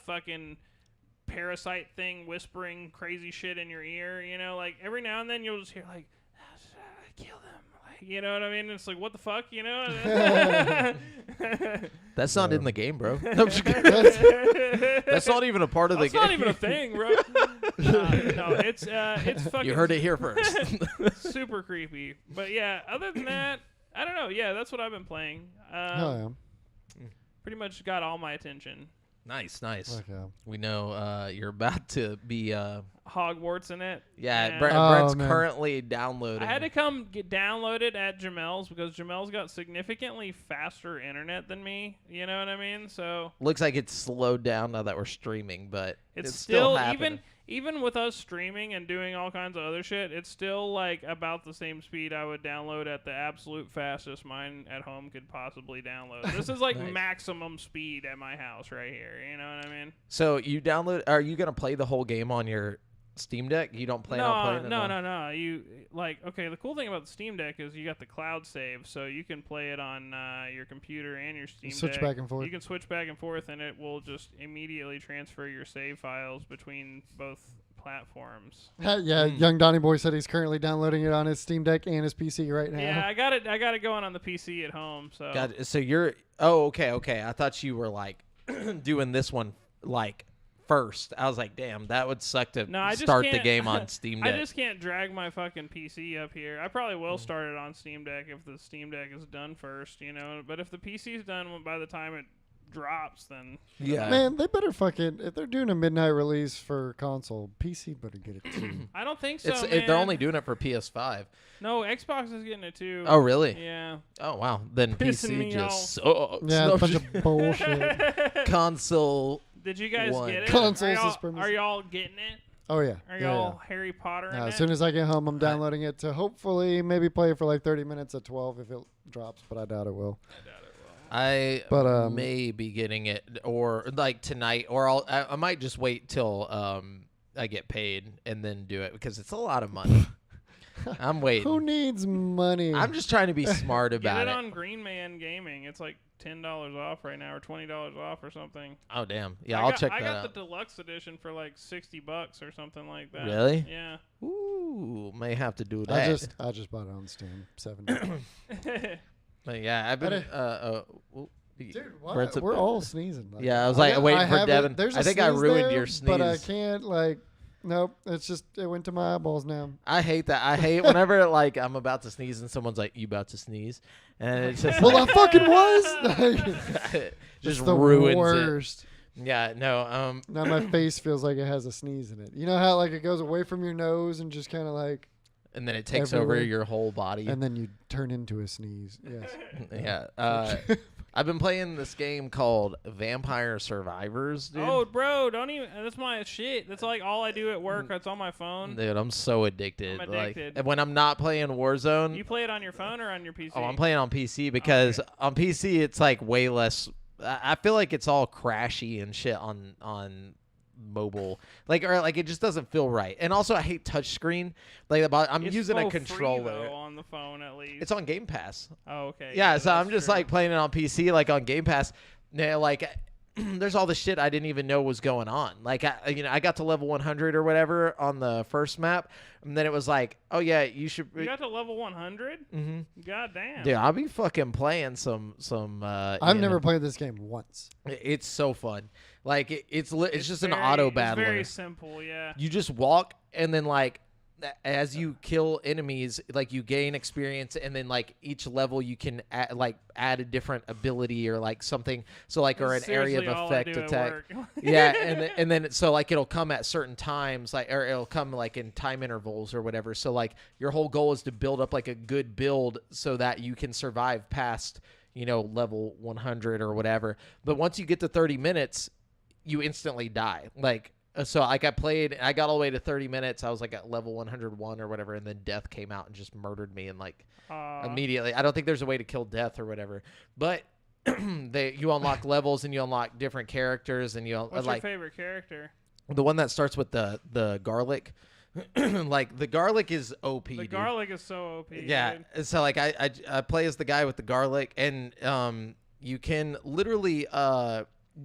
fucking parasite thing whispering crazy shit in your ear. You know, like every now and then you'll just hear like kill them, like, you know what I mean? It's like what the fuck, you know? That's not in the game, bro. No, I'm just kidding. That's not even a part of the game. That's not even a thing, bro. No, it's fucking. You heard it here first. Super creepy. But yeah, other than that, I don't know. Yeah, that's what I've been playing. Pretty much got all my attention. Nice. Okay. We know you're about to be Hogwarts in it. Yeah, Brent's currently downloading. I had to come get downloaded at Jamel's because Jamel's got significantly faster internet than me. You know what I mean? So looks like it's slowed down now that we're streaming, but it's still even with us streaming and doing all kinds of other shit, it's still like about the same speed I would download at the absolute fastest mine at home could possibly download. This is like maximum speed at my house right here. You know what I mean? So you download? Are you gonna play the whole game on your Steam Deck? You don't plan on playing it? No. You the cool thing about the Steam Deck is you got the cloud save, so you can play it on your computer and your Steam Deck. Switch back and forth. You can switch back and forth, and it will just immediately transfer your save files between both platforms. Yeah, young Donnie Boy said he's currently downloading it on his Steam Deck and his PC right now. Yeah, I got it going on the PC at home. So. So you're. Oh, okay. I thought you were like doing this one like first. I was like, damn, that would suck to start the game on Steam Deck. I just can't drag my fucking PC up here. I probably will start it on Steam Deck if the Steam Deck is done first, you know. But if the PC's done by the time it drops, then Yeah. Man, they better fucking if they're doing a midnight release for console, PC better get it too. I don't think so. They're only doing it for PS5. No, Xbox is getting it too. Oh, really? Yeah. Oh, wow. Then Pissing PC me just off. sucks. Yeah, No, a bunch of bullshit. console. Did you guys One. get it? Consoles are is y'all, are y'all getting it? Oh yeah. Are Yeah, y'all Harry Potter in as it? soon as I get home, I'm downloading it to hopefully maybe play it for like 30 minutes at 12 if it drops, but I doubt it will. I But, may be getting it or like tonight, or I might just wait till I get paid and then do it because it's a lot of money. I'm waiting. Who needs money? I'm just trying to be smart about Get it it. on Green Man Gaming. It's like $10 off right now, or $20 off, or something. Oh damn! Yeah, I'll check that I got out. the deluxe edition for like $60 or something like that. Really? Yeah. Ooh, may have to do that. I just bought it on Steam. $7. But yeah, I've been. Dude, Brent's we're all sneezing. Like, Yeah, I was like waiting for have Devin. There's a I think I sneeze ruined there, your sneeze. but I can't like. Nope, it's just it went to my eyeballs now. I hate that. I hate whenever like I'm about to sneeze and someone's like, "You about to sneeze?" And it's just Well, I fucking was. it just It's the ruins worst. it. Yeah, no. Now my face feels like it has a sneeze in it. You know how like it goes away from your nose and just kind of like, And then it takes everywhere. over your whole body. and then you turn into a sneeze. Yes. Yeah. I've been playing this game called Vampire Survivors, dude. Oh, bro, don't even. That's my shit. That's like all I do at work. That's on my phone. Dude, I'm so addicted. I'm addicted. Like, when I'm not playing Warzone, You play it on your phone or on your PC? oh, I'm playing on PC because on PC it's like way less. I feel like it's all crashy and shit on mobile, like or like it just doesn't feel right. And also I hate touchscreen. Like I'm It's using a for free, controller. though, on the phone at least. It's on Game Pass. Oh, okay. Yeah, so I'm that's just true. like playing it on PC, like on Game Pass. Yeah, like there's all the shit I didn't even know was going on. Like I got to level 100 or whatever on the first map, and then it was like, oh yeah, you should. You got to level 100? Mm-hmm. God damn. Dude, I'll be fucking playing some. I've never played this game once. It's so fun. Like it's just an very- auto It's battler. very simple, yeah. You just walk, and then like as you kill enemies, like you gain experience, and then like each level you can add a different ability or like something. So like or an That's area of seriously all I effect do at attack. work. Yeah, and then so like it'll come at certain times, like or it'll come like in time intervals or whatever. So like your whole goal is to build up like a good build so that you can survive past level 100 or whatever. But once you get to 30 minutes, you instantly die. Like. So like I got all the way to 30 minutes. I was like at level 101 or whatever, and then death came out and just murdered me and like immediately. I don't think there's a way to kill death or whatever, but you unlock levels and you unlock different characters and What's like your favorite character? the one that starts with the garlic. Like the garlic is OP. The dude. garlic is so OP. Yeah. Dude. So like I play as the guy with the garlic, and you can literally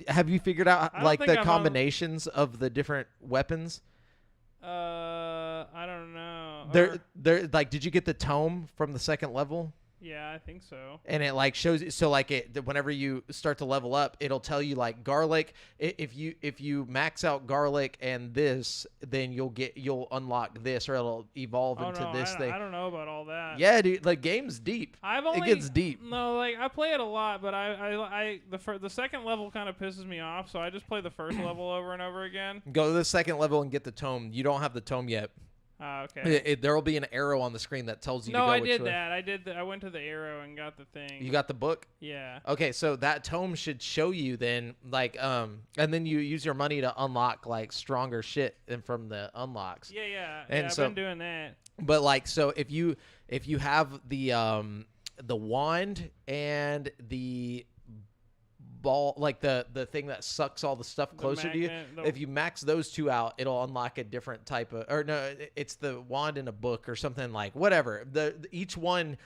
have you figured out I don't like think the I've combinations of the different weapons? I don't know. They're like, did you get the tome from the second level? Yeah, I think so. And it like shows you, so like whenever you start to level up, it'll tell you like garlic. If you max out garlic and this, then you'll unlock this, or it'll evolve into this thing. I don't know about all that. Yeah, dude, like game's deep. It gets deep. No, like I play it a lot, but the second level kind of pisses me off, so I just play the first level over and over again. Go to the second level and get the tome. You don't have the tome yet. Okay. There will be an arrow on the screen that tells you. No, to go I which did way. that. I went to the arrow and got the thing. You got the book? Yeah. Okay, so that tome should show you then, like, and then you use your money to unlock like stronger shit than from the unlocks. Yeah. And I've so- been doing that. But like, so if you have the wand and the ball, like the thing that sucks all the stuff closer to you, magnet, if you max those two out, it'll unlock a different type of, or no, it's the wand in a book or something, like whatever. Each one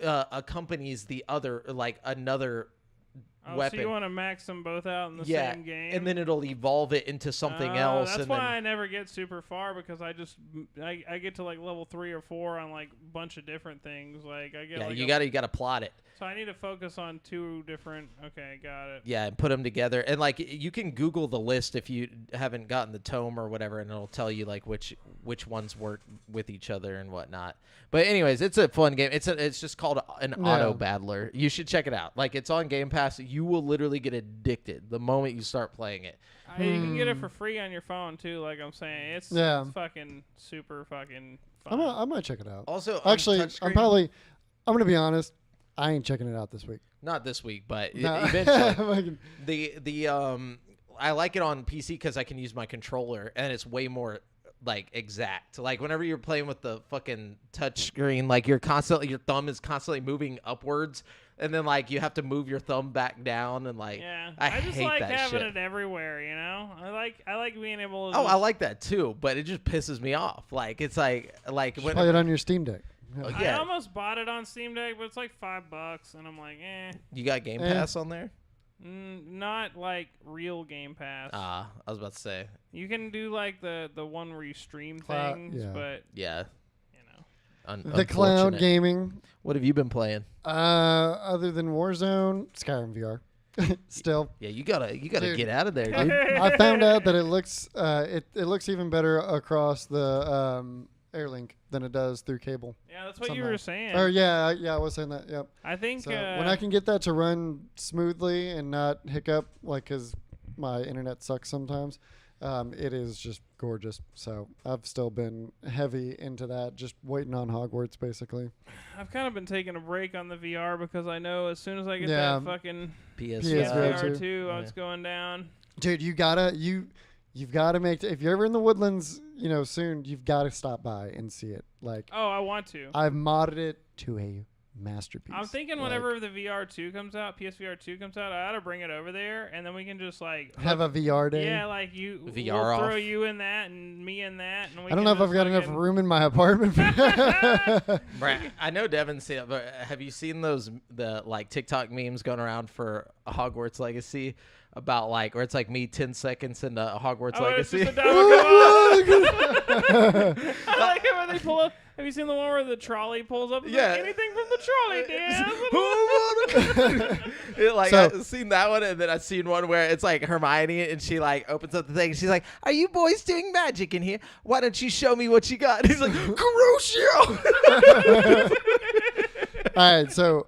accompanies the other, like another weapon. So you want to max them both out in the Yeah, same game? and then it'll evolve it into something else. That's and why then, I never get super far, because I get to like level 3 or 4 on like a bunch of different things. Like I get yeah, like you gotta plot it. So I need to focus on 2 different. Okay, got it. Yeah, and put them together. And like you can Google the list if you haven't gotten the tome or whatever, and it'll tell you like which ones work with each other and whatnot. But anyways, it's a fun game. It's just called an auto battler. You should check it out. Like it's on Game Pass. you will literally get addicted the moment you start playing it. You can get it for free on your phone too. Like I'm saying, it's fucking super fucking fun. I might check it out. Also, actually, I'm gonna be honest. I ain't checking it out this week. Not this week, but No. eventually. I like it on PC because I can use my controller and it's way more like exact. Like whenever you're playing with the fucking touch screen, like your thumb is constantly moving upwards, and then like you have to move your thumb back down, and like I just hate like that having shit. it everywhere. You know, I like being able to. I like that too, but it just pisses me off. Like it's like when play it on your Steam Deck. I almost bought it on Steam Deck, but it's like $5, and I'm like, eh. You got Game Pass on there? Not like real Game Pass. I was about to say. You can do like the one where you stream things, but yeah, you know, the cloud gaming. What have you been playing? Other than Warzone, Skyrim VR. Still. Yeah, you gotta Dude, get out of there, dude. I found out that it looks it looks even better across the Airlink than it does through cable. Yeah, that's what you were saying. Or yeah, I was saying that. Yep. I think so when I can get that to run smoothly and not hiccup, like, because my internet sucks sometimes, it is just gorgeous. So I've still been heavy into that, just waiting on Hogwarts, basically. I've kind of been taking a break on the VR because I know as soon as I get that fucking PSVR 2, it's going down. Dude, you've got to make if you're ever in the Woodlands, soon, you've got to stop by and see it. Like, oh, I want to. I've modded it to a masterpiece. I'm thinking whenever the VR 2 comes out, PSVR 2 comes out, I ought to bring it over there, and then we can just like have a VR day. Yeah, like VR we'll throw off. you in that and me in that. And we I don't know if I've got enough room in my apartment. Brent, I know Devin's seen it, but have you seen the TikTok memes going around for Hogwarts Legacy about where it's like me 10 seconds into Hogwarts Legacy? It's just I like it when they pull up. Have you seen the one where the trolley pulls up? Yeah. Like, anything from the trolley, Dan? I've seen that one, and then I've seen one where it's like Hermione, and she opens up the thing, and she's like, "Are you boys doing magic in here? Why don't you show me what you got?" And he's like, "Crucio." All right, so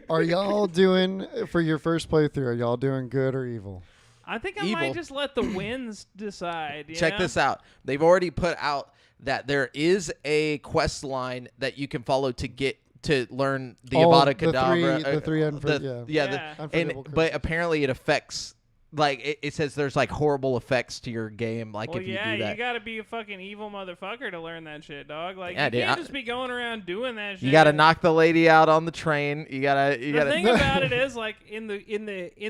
are y'all doing for your first playthrough? Are y'all doing good or evil? I think I might just let the winds decide. Check this out. They've already put out that there is a quest line that you can follow to get to learn the Avada Kedavra. But apparently it affects. It says there's horrible effects to your game. If you do that, you gotta be a fucking evil motherfucker to learn that shit, dog. You dude, can't just be going around doing that shit. You gotta knock the lady out on the train. You gotta. The thing about it is, in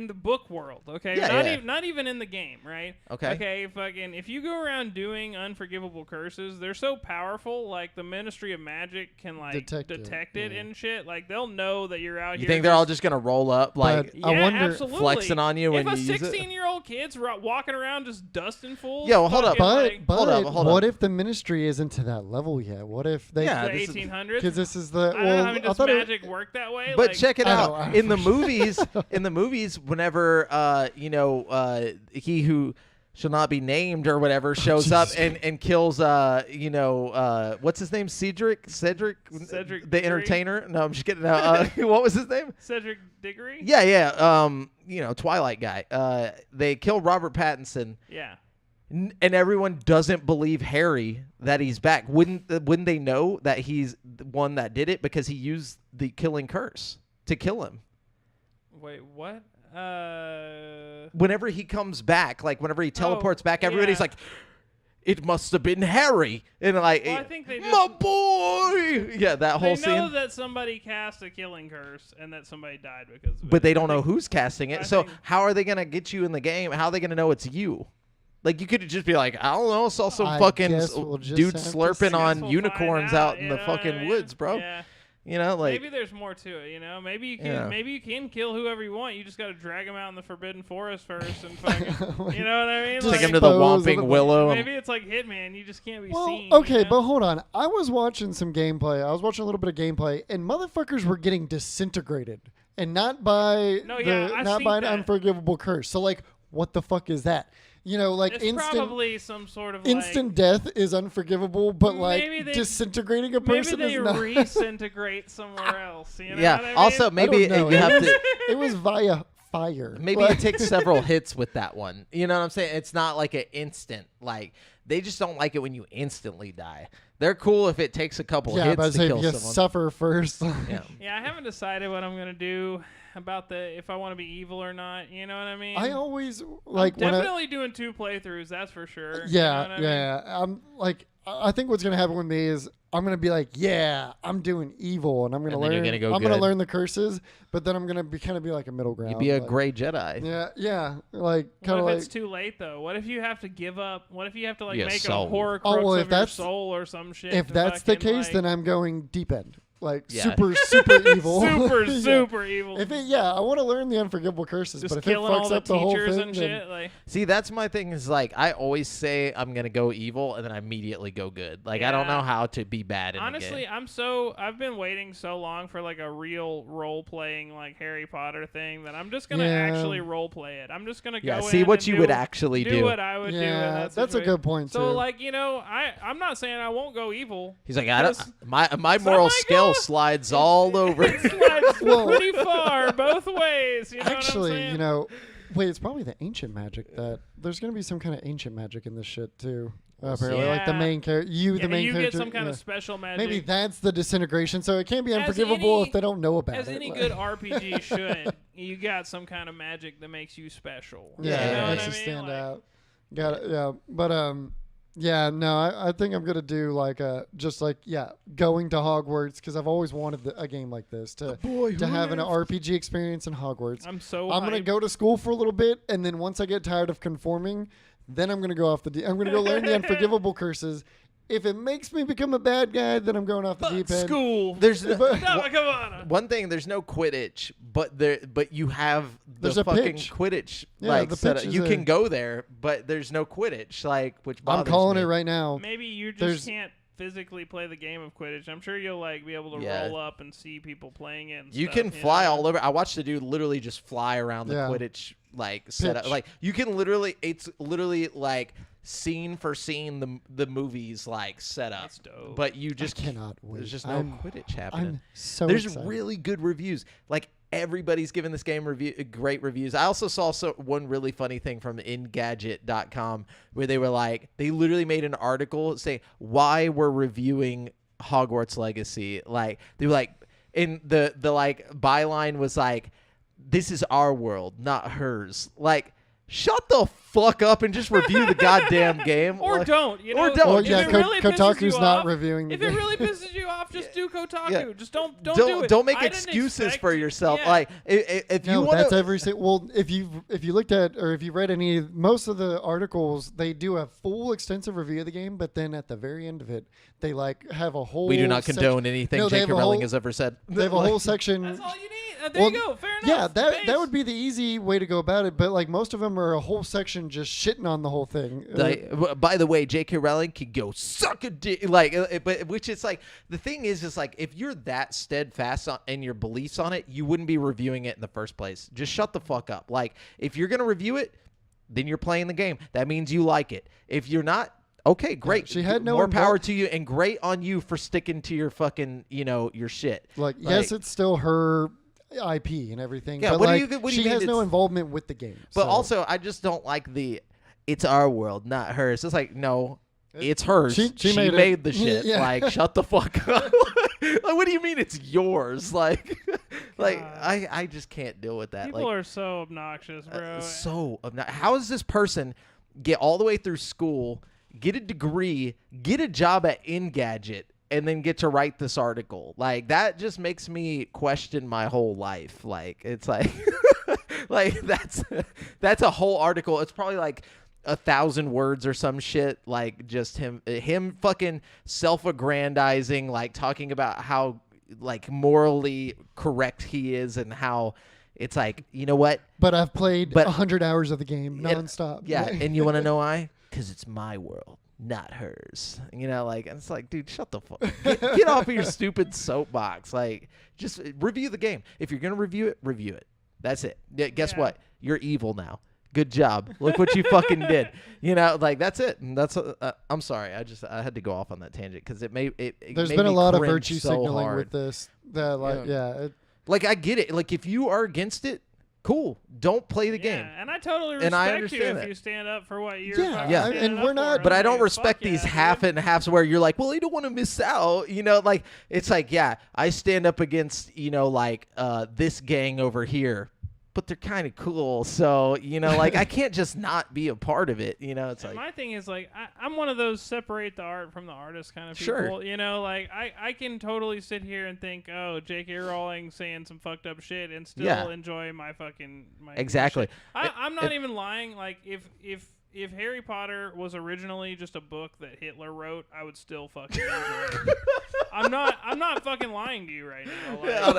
the book world, okay, not even in the game, right? Okay. Fucking, if you go around doing unforgivable curses, they're so powerful. The Ministry of Magic can detect it and shit. They'll know that you're out here. You think they're all just gonna roll up I wonder, absolutely. flexing on you when you use it? 16-year-old kids walking around just dusting fools. Yeah, well, hold up. But hold up. What if the ministry isn't to that level yet? What if they? The 1800s. Because this is the. I don't know. I mean, does magic work that way? But check it out. In the movies, whenever he who shall not be named or whatever shows up and kills what's his name? Cedric the entertainer. No, I'm just kidding. What was his name? Cedric Diggory. Yeah. Twilight guy. They kill Robert Pattinson. Yeah. And everyone doesn't believe Harry that he's back. Wouldn't they know that he's the one that did it because he used the killing curse to kill him? Wait, what? Whenever he comes back, whenever he teleports back, everybody's like, "It must have been Harry," and I think they just, my boy. Yeah, that whole scene. They know that somebody cast a killing curse and that somebody died because of it. But they don't know who's casting it. So how are they gonna get you in the game? How are they gonna know it's you? You could just be like, I don't know, saw some fucking dude slurping on unicorns out in the fucking woods, bro. Yeah. Maybe there's more to it. Maybe you can maybe you can kill whoever you want. You just got to drag them out in the Forbidden Forest first and fucking, you know what I mean? Take him to the Whomping Willow. Maybe it's like Hitman. You just can't be seen. Okay, but hold on. I was watching some gameplay. I was watching a little bit of gameplay, and motherfuckers were getting disintegrated, and not by an unforgivable curse. So what the fuck is that? It's probably some sort of instant death is unforgivable, but disintegrating a person is not. Maybe they reintegrate somewhere else. You know yeah. what I mean? Also, maybe you have to. It was via fire. Maybe it takes several hits with that one. You know what I'm saying? It's not like an instant. Like, they just don't like it when you instantly die. They're cool if it takes a couple hits but to kill you someone. suffer first. Yeah, I haven't decided what I'm gonna do about if I want to be evil or not. You know what I mean? I always like I'm definitely doing 2 playthroughs. That's for sure. Yeah, you know what I mean? I'm like, I think what's gonna happen with me is I'm gonna be like, yeah, I'm doing evil, and I'm gonna learn. I'm gonna learn the curses, but then I'm gonna be kind of be like a middle ground. You'd be a like, gray Jedi. Yeah, like kind of What if like. it's too late though? What if you have to give up? What if you have to like Your make soul. a horror Oh, crux well, if of your that's- soul or some shit? If to that's the fucking, case, like, then I'm going deep end, like Yeah. super evil, super Yeah. super evil. If it, I want to learn the unforgivable curses, Just but if it killing all fucks the up the whole teachers thing, and then shit. Like, See, that's my thing is like, I always say I'm going to go evil and then I immediately go good. Like, I don't Yeah. know how to be bad in honestly, the game. I've been waiting so long for like a real role playing like Harry Potter thing that I'm just gonna Yeah. actually role play it. I'm just gonna Yeah, go see in what and you do would actually do. what I would do. In yeah, that that's a situation. good point So too. like, you know, I'm not saying I won't go evil. He's like, I don't, Because my moral might scale go- slides all over. It slides Well- pretty far both ways. You know what I'm Actually, saying? you know, wait, it's probably the ancient magic that there's gonna be some kind of ancient magic in this shit too. Apparently, like the Yeah. main character, the Yeah, main you character. get some kind yeah. of special magic. Maybe that's the disintegration, so it can't be As unforgivable any- if they don't know about As it. any like- good RPG should, you got some kind of magic that makes you special. Yeah, you know it what makes I you mean? stand Like, out. Got it. Yeah, but yeah, no, I think I'm gonna do like going to Hogwarts because I've always wanted a game like this to have an RPG experience in Hogwarts. I'm so. I'm gonna hyped. go to school for a little bit, and then once I get tired of conforming, then I'm gonna go off I'm gonna go learn the unforgivable curses. If it makes me become a bad guy, then I'm going off the deep end. School. There's No, come on. one thing. There's no Quidditch, but you have the There's a fucking pitch. Quidditch Yeah, like the set pitch up. is You a- can go there, but there's no Quidditch. Like, which I'm bothers calling me. it right now. Maybe you There's- just can't physically play the game of Quidditch. I'm sure you'll like be able to Yeah. roll up and see people playing it. And You stuff, can fly know? all over. I watched a dude literally just fly around the Yeah. Quidditch like setup. Pitch. Like you can literally, it's literally like scene for scene the movies like set up. That's dope. But you just I cannot wait. There's just no I'm- Quidditch happening. I'm so There's excited. really good reviews. Like everybody's giving this game great reviews. I also saw one really funny thing from Engadget.com where they were like, they literally made an article saying why we're reviewing Hogwarts Legacy. Like they were like, and the like byline was like, this is our world, not hers. Like, shut the fuck up and just review the goddamn game. Or Like, don't. You know, or don't. Well, If yeah, it really pisses Kotaku's you not off, reviewing the If game. it really pisses you off, just do Kotaku. Yeah. Just don't do it. Don't make I didn't excuses expect for it. yourself. Yeah. Like if you No, want that's to. every well. If you looked at or if you read most of the articles, they do a full extensive review of the game, but then at the very end of it, they like have a whole. We do not condone anything No, they J.K. have a Rowling whole- has ever said. They have a whole section. That's all you need. There you go. Fair enough. Yeah, that Space. would be the easy way to go about it. But like most of them are a whole section just shitting on the whole thing. By the way, J.K. Rowling can go suck a dick. Like, but which is like the thing is like if you're that steadfast in your beliefs on it, you wouldn't be reviewing it in the first place. Just shut the fuck up. Like, if you're gonna review it, then you're playing the game. That means you like it. If you're not, okay, great. she had no more power to you, and great on you for sticking to your fucking, your shit. Like, yes, it's still her IP and everything. Yeah, but what do like, you she mean has no it's- involvement with the game. But so. also, I just don't like it's our world, not hers. It's like, no, it's hers. She made it. the shit. Yeah. Like, shut the fuck up. Like, what do you mean it's yours? Like, I just can't deal with that. People Like, are so obnoxious, bro. how does this person get all the way through school, get a degree, get a job at Engadget, and then get to write this article? Like, that just makes me question my whole life. Like, it's like, like that's a whole article. It's probably like 1,000 words or some shit. Like, just him fucking self-aggrandizing, like talking about how like morally correct he is and how it's like, you know what? But I've played 100 hours of the game nonstop. Yeah, and you want to know why? Because it's my world, not hers. Like, and it's like, dude, shut the fuck. Get off of your stupid soapbox. Like, just review the game. If you're gonna review it, review it. That's it. Guess what? You're evil now. Good job. Look what you fucking did. Like, that's it. And that's. I'm sorry. I had to go off on that tangent because it made There's been a lot of cringe virtue so signaling hard. with this. That like, Like, I get it. Like, if you are against it, cool. Don't play the game. And I totally And I respect you understand if that. you stand up for what you're Yeah, fucking and standing we're up not- for. But I don't Fuck respect yeah, these dude. half and halves where you're like, well, you don't want to miss out. You know, like it's like, yeah, I stand up against, you know, like this gang over here, but they're kind of cool. So, you know, like I can't just not be a part of it. You know, it's And like, my thing is like I'm one of those separate the art from the artist kind of people. Sure. You know, like I can totally sit here and think, oh, J.K. Rowling saying some fucked up shit and still enjoy my fucking my Exactly. shit. I'm not even lying. Like if Harry Potter was originally just a book that Hitler wrote, I would still fucking enjoy it. I'm not fucking lying to you right now.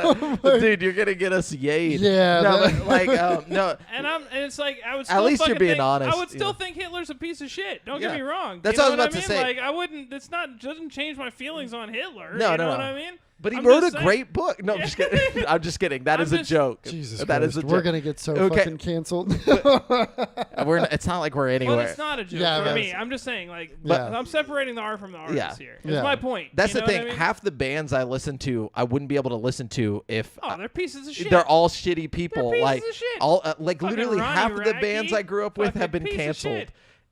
Like, dude, you're gonna get us yayed. Yeah, no, that- but like, no. and it's like I would still least you're fucking being think, honest, I would still yeah. think Hitler's a piece of shit. Don't Yeah. get me wrong. That's You know what I was about I to mean? say. Like I wouldn't. It's not doesn't change my feelings on Hitler. No, you no, know what no. I mean? But he I'm wrote a just saying- great book. No, I'm just kidding. I'm just kidding. That I'm is a just- joke. Jesus that Christ. is a joke. We're gonna get so Okay. fucking canceled. It's not like we're anywhere. Well, it's not a joke Yeah, for but- me. I'm just saying, like, Yeah. I'm separating the art from the artist Yeah. here. Yeah. That's my point. That's You the know thing. what I mean? Half the bands I listen to, I wouldn't be able to listen to if Oh, they're pieces of shit. they're all shitty people. pieces like of shit. all, like Fucking literally Ronnie half of the Radke, bands I grew up with have been fucking piece of canceled. shit.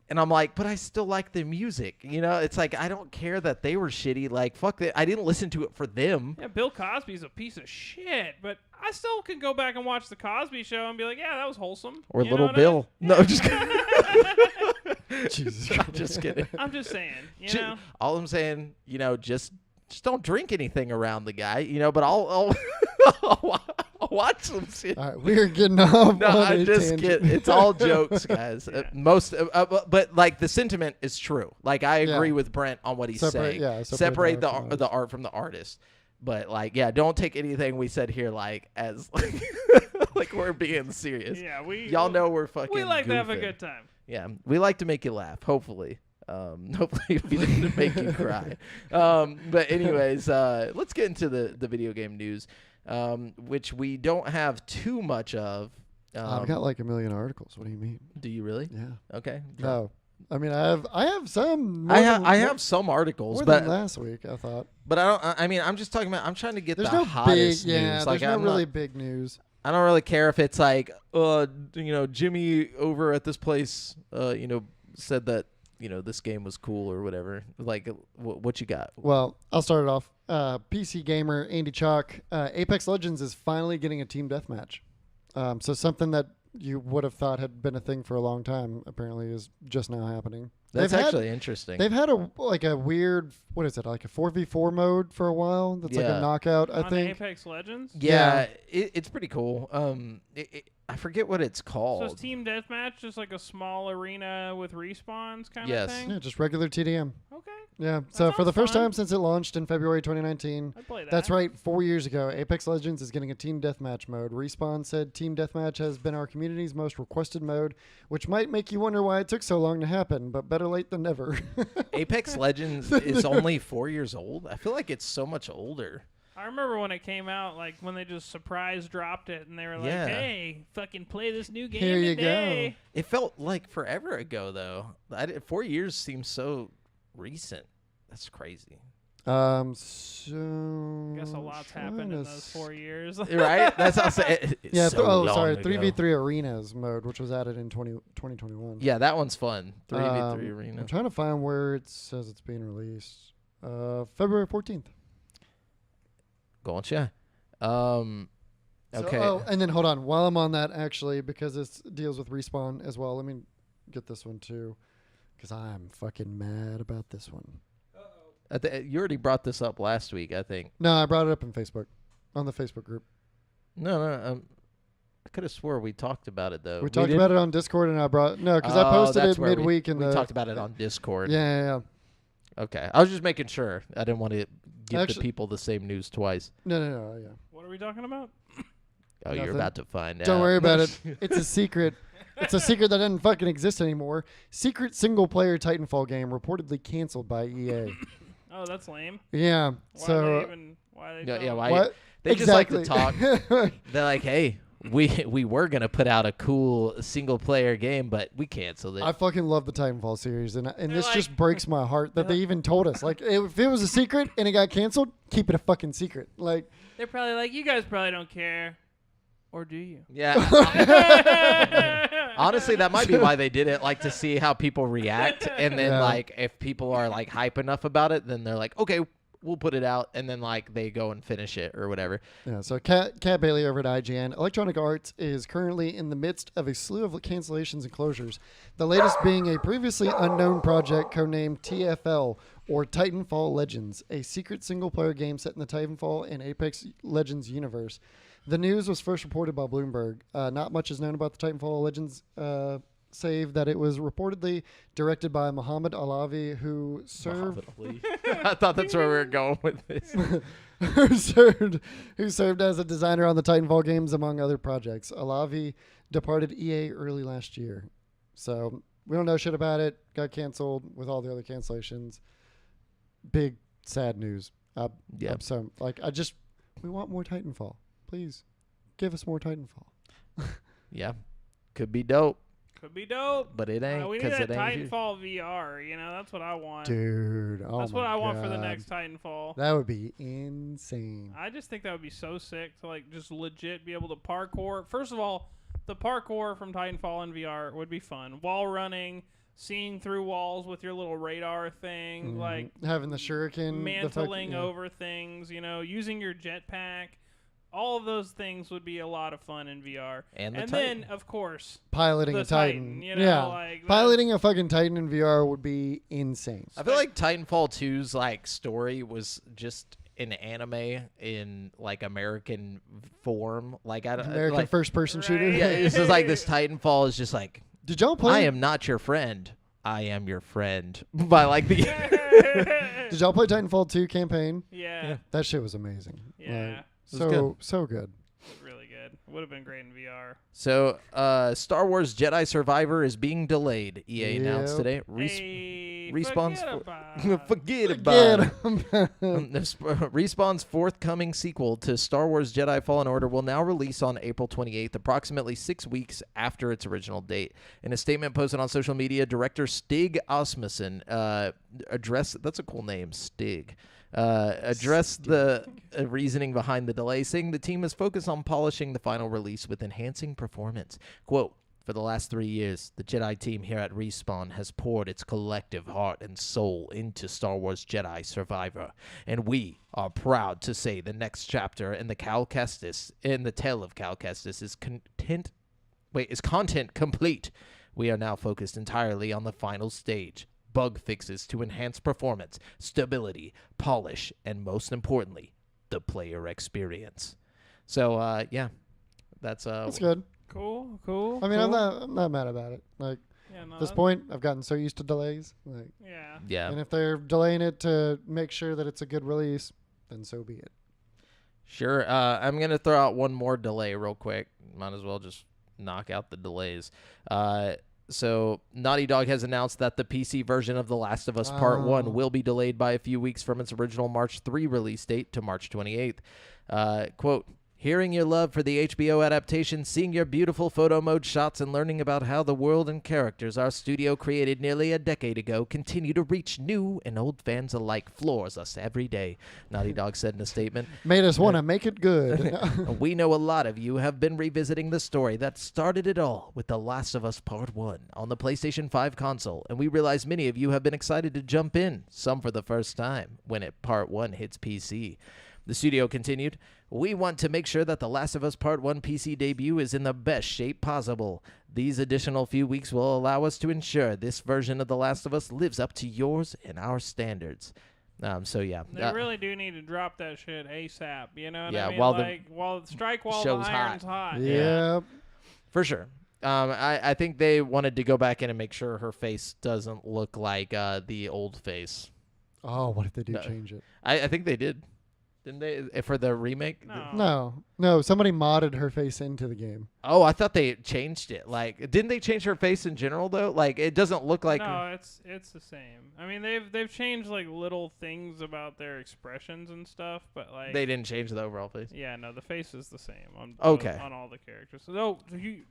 And I'm like, but I still like the music. You know, it's like I don't care that they were shitty. Like fuck it, I didn't listen to it for them. Yeah, Bill Cosby's a piece of shit, but I still can go back and watch the Cosby Show and be like, yeah, that was wholesome. Or You know Little what I Bill. mean? No, I'm just kidding. Jesus I'm Christ. just kidding. I'm just saying, you Ju- know. All I'm saying, you know, just don't drink anything around the guy, you know. But I'll I'll watch some shit. All right, we're getting off. No, on I'm a just tangent. kidding. It's all jokes, guys. But like the sentiment is true. Like I agree Yeah. with Brent on what he's Separate- saying. yeah, separate separate the art from the artist. But like, yeah, don't take anything we said here like as like we're being serious. Yeah, Y'all know we're fucking. we like to have a goofing. good time. Yeah, we like to make you laugh. Hopefully, hopefully we didn't make you cry. But anyways, let's get into the video game news, which we don't have too much of. I've got like a million articles. What do you mean? Do you really? Yeah. Okay. No. I mean, I have some. more I than- have some articles, more but than last week. I thought but I don't. I mean, I'm just talking about. I'm trying to get there's the no hottest big. Yeah, news. Like there's no I'm really not, big news. I don't really care if it's like, you know, Jimmy over at this place, you know, said that you know this game was cool or whatever. Like, what you got? Well, I'll start it off. PC gamer Andy Chalk. Apex Legends is finally getting a team deathmatch. So something that you would have thought had been a thing for a long time apparently is just now happening. That's They've actually interesting. They've had a weird, what is it, like a 4v4 mode for a while. That's like Yeah. a knockout, I On think. Apex Legends. Yeah, it's pretty cool. I forget what it's So called. is Team Deathmatch just like a small arena with respawns kind Yes. of thing? Yeah, just regular TDM. Okay, Yeah. So for the sounds first fun. time since it launched in February 2019, I'd play that. that's right, 4 years ago, Apex Legends is getting a team deathmatch mode. Respawn said Team Deathmatch has been our community's most requested mode, which might make you wonder why it took so long to happen, but better late than never. Apex Legends is only 4 years old. I feel like it's so much older. I remember when it came out, like when they just surprise dropped it, and they were like, Yeah. "Hey, fucking play this new game Here you today." It felt like forever ago, though. 4 years seems so recent. That's crazy. So I guess a lot's happened in those 4 years. Right? That's how I say it. Yeah, so long sorry, ago. 3v3 Arenas mode, which was added in 2021. Yeah, that one's fun. 3v3 arena. I'm trying to find where it says it's being released. February 14th. Gotcha. So- Okay. and then hold on. While I'm on that, actually, because this deals with Respawn as well, let me get this one too, because I'm fucking mad about this one. You already brought this up last week, I think. No, I brought it up in Facebook, on the Facebook group. No. I could have swore we talked about it though. We talked about it on Discord, and I brought because I posted that's it where midweek in we the. talked about it on Discord. Yeah. Okay. I was just making sure. I didn't want to give the Actually- people the same news twice. No. Yeah. What are we talking about? Oh, you're Nothing. about to find out. Don't worry about it. It's a secret. It's a secret that doesn't fucking exist anymore. Secret single-player Titanfall game reportedly canceled by EA. Oh, that's lame. Yeah. Why Yeah, tell yeah, us? why? What? They just like to talk. Exactly. They're like, hey, we were gonna put out a cool single player game, but we canceled it. I fucking love the Titanfall series, and this like- just breaks my heart that they even told us. Like, if it was a secret and it got canceled, keep it a fucking secret. Like, They're probably like, you guys probably don't care. Or do you? Yeah. Honestly, that might be why they did it, like to see how people react, and then like if people are like hype enough about it, then they're like, okay, we'll put it out, and then like they go and finish it or whatever. Yeah. So Kat Bailey over at IGN. Electronic Arts is currently in the midst of a slew of cancellations and closures. The latest being a previously unknown project codenamed TFL or Titanfall Legends, a secret single-player game set in the Titanfall and Apex Legends universe. The news was first reported by Bloomberg. Not much is known about the Titanfall Legends, save that it was reportedly directed by Mohammed Alavi, who served. I thought that's where we were going with this. who served as a designer on the Titanfall games, among other projects. Alavi departed EA early last year, so we don't know shit about it. Got canceled with all the other cancellations. Big sad news. So we want more Titanfall. Please give us more Titanfall. Yeah, could be dope. Could be dope. But it ain't. We need that Titanfall VR. You know, that's what I want. Dude, that's what I want for the next Titanfall. That would be insane. I just think that would be so sick to like just legit be able to parkour. First of all, the parkour from Titanfall in VR would be fun. Wall running, seeing through walls with your little radar thing, like having the shuriken, mantling over things. You know, using your jetpack. All of those things would be a lot of fun in VR. And then, of course, piloting a Titan. You know, like piloting a fucking Titan in VR would be insane. I feel like Titanfall 2's like story was just an anime in like American form, like American first-person shooter. Yeah, it's just like this Titanfall is just like. Did y'all play? I am not your friend. I am your friend. By like the. Did y'all play Titanfall 2 campaign? Yeah. That shit was amazing. Yeah. Like, so good. It was really good. Would have been great in VR. So, Star Wars Jedi Survivor is being delayed. EA announced today. Respawn's forget about it. Respawn's forthcoming sequel to Star Wars Jedi Fallen Order will now release on April 28th, approximately 6 weeks after its original date. In a statement posted on social media, director Stig Asmussen addressed. That's a cool name, Stig. Addressed the reasoning behind the delay, saying the team is focused on polishing the final release with enhancing performance. Quote, for the last 3 years, the Jedi team here at Respawn has poured its collective heart and soul into Star Wars Jedi Survivor, and we are proud to say the next chapter in the Tale of Cal Kestis is content complete. We are now focused entirely on the final stage. Bug fixes to enhance performance, stability, polish, and most importantly, the player experience. So, that's good. Cool. I mean, I'm not mad about it. Like, at this point, I've gotten so used to delays. Like, yeah. And if they're delaying it to make sure that it's a good release, then so be it. Sure. I'm gonna throw out one more delay real quick. Might as well just knock out the delays. So Naughty Dog has announced that the PC version of The Last of Us Part 1 will be delayed by a few weeks from its original March 3 release date to March 28th. Quote, hearing your love for the HBO adaptation, seeing your beautiful photo mode shots, and learning about how the world and characters our studio created nearly a decade ago continue to reach new and old fans alike floors us every day, Naughty Dog said in a statement. Made us want to make it good. We know a lot of you have been revisiting the story that started it all with The Last of Us Part 1 on the PlayStation 5 console, and we realize many of you have been excited to jump in, some for the first time, when Part 1 hits PC. The studio continued, we want to make sure that The Last of Us Part 1 PC debut is in the best shape possible. These additional few weeks will allow us to ensure this version of The Last of Us lives up to yours and our standards. They really do need to drop that shit ASAP. You know what I mean? While strike while show's the iron's hot. Yeah. For sure. I think they wanted to go back in and make sure her face doesn't look like the old face. Oh, what if they do change it? I think they did. Didn't they, for the remake? No. Somebody modded her face into the game. Oh, I thought they changed it. Like, didn't they change her face in general though? Like, it doesn't look like. No, it's the same. I mean, they've changed like little things about their expressions and stuff, but like they didn't change the overall face. Yeah, no, the face is the same on on all the characters. So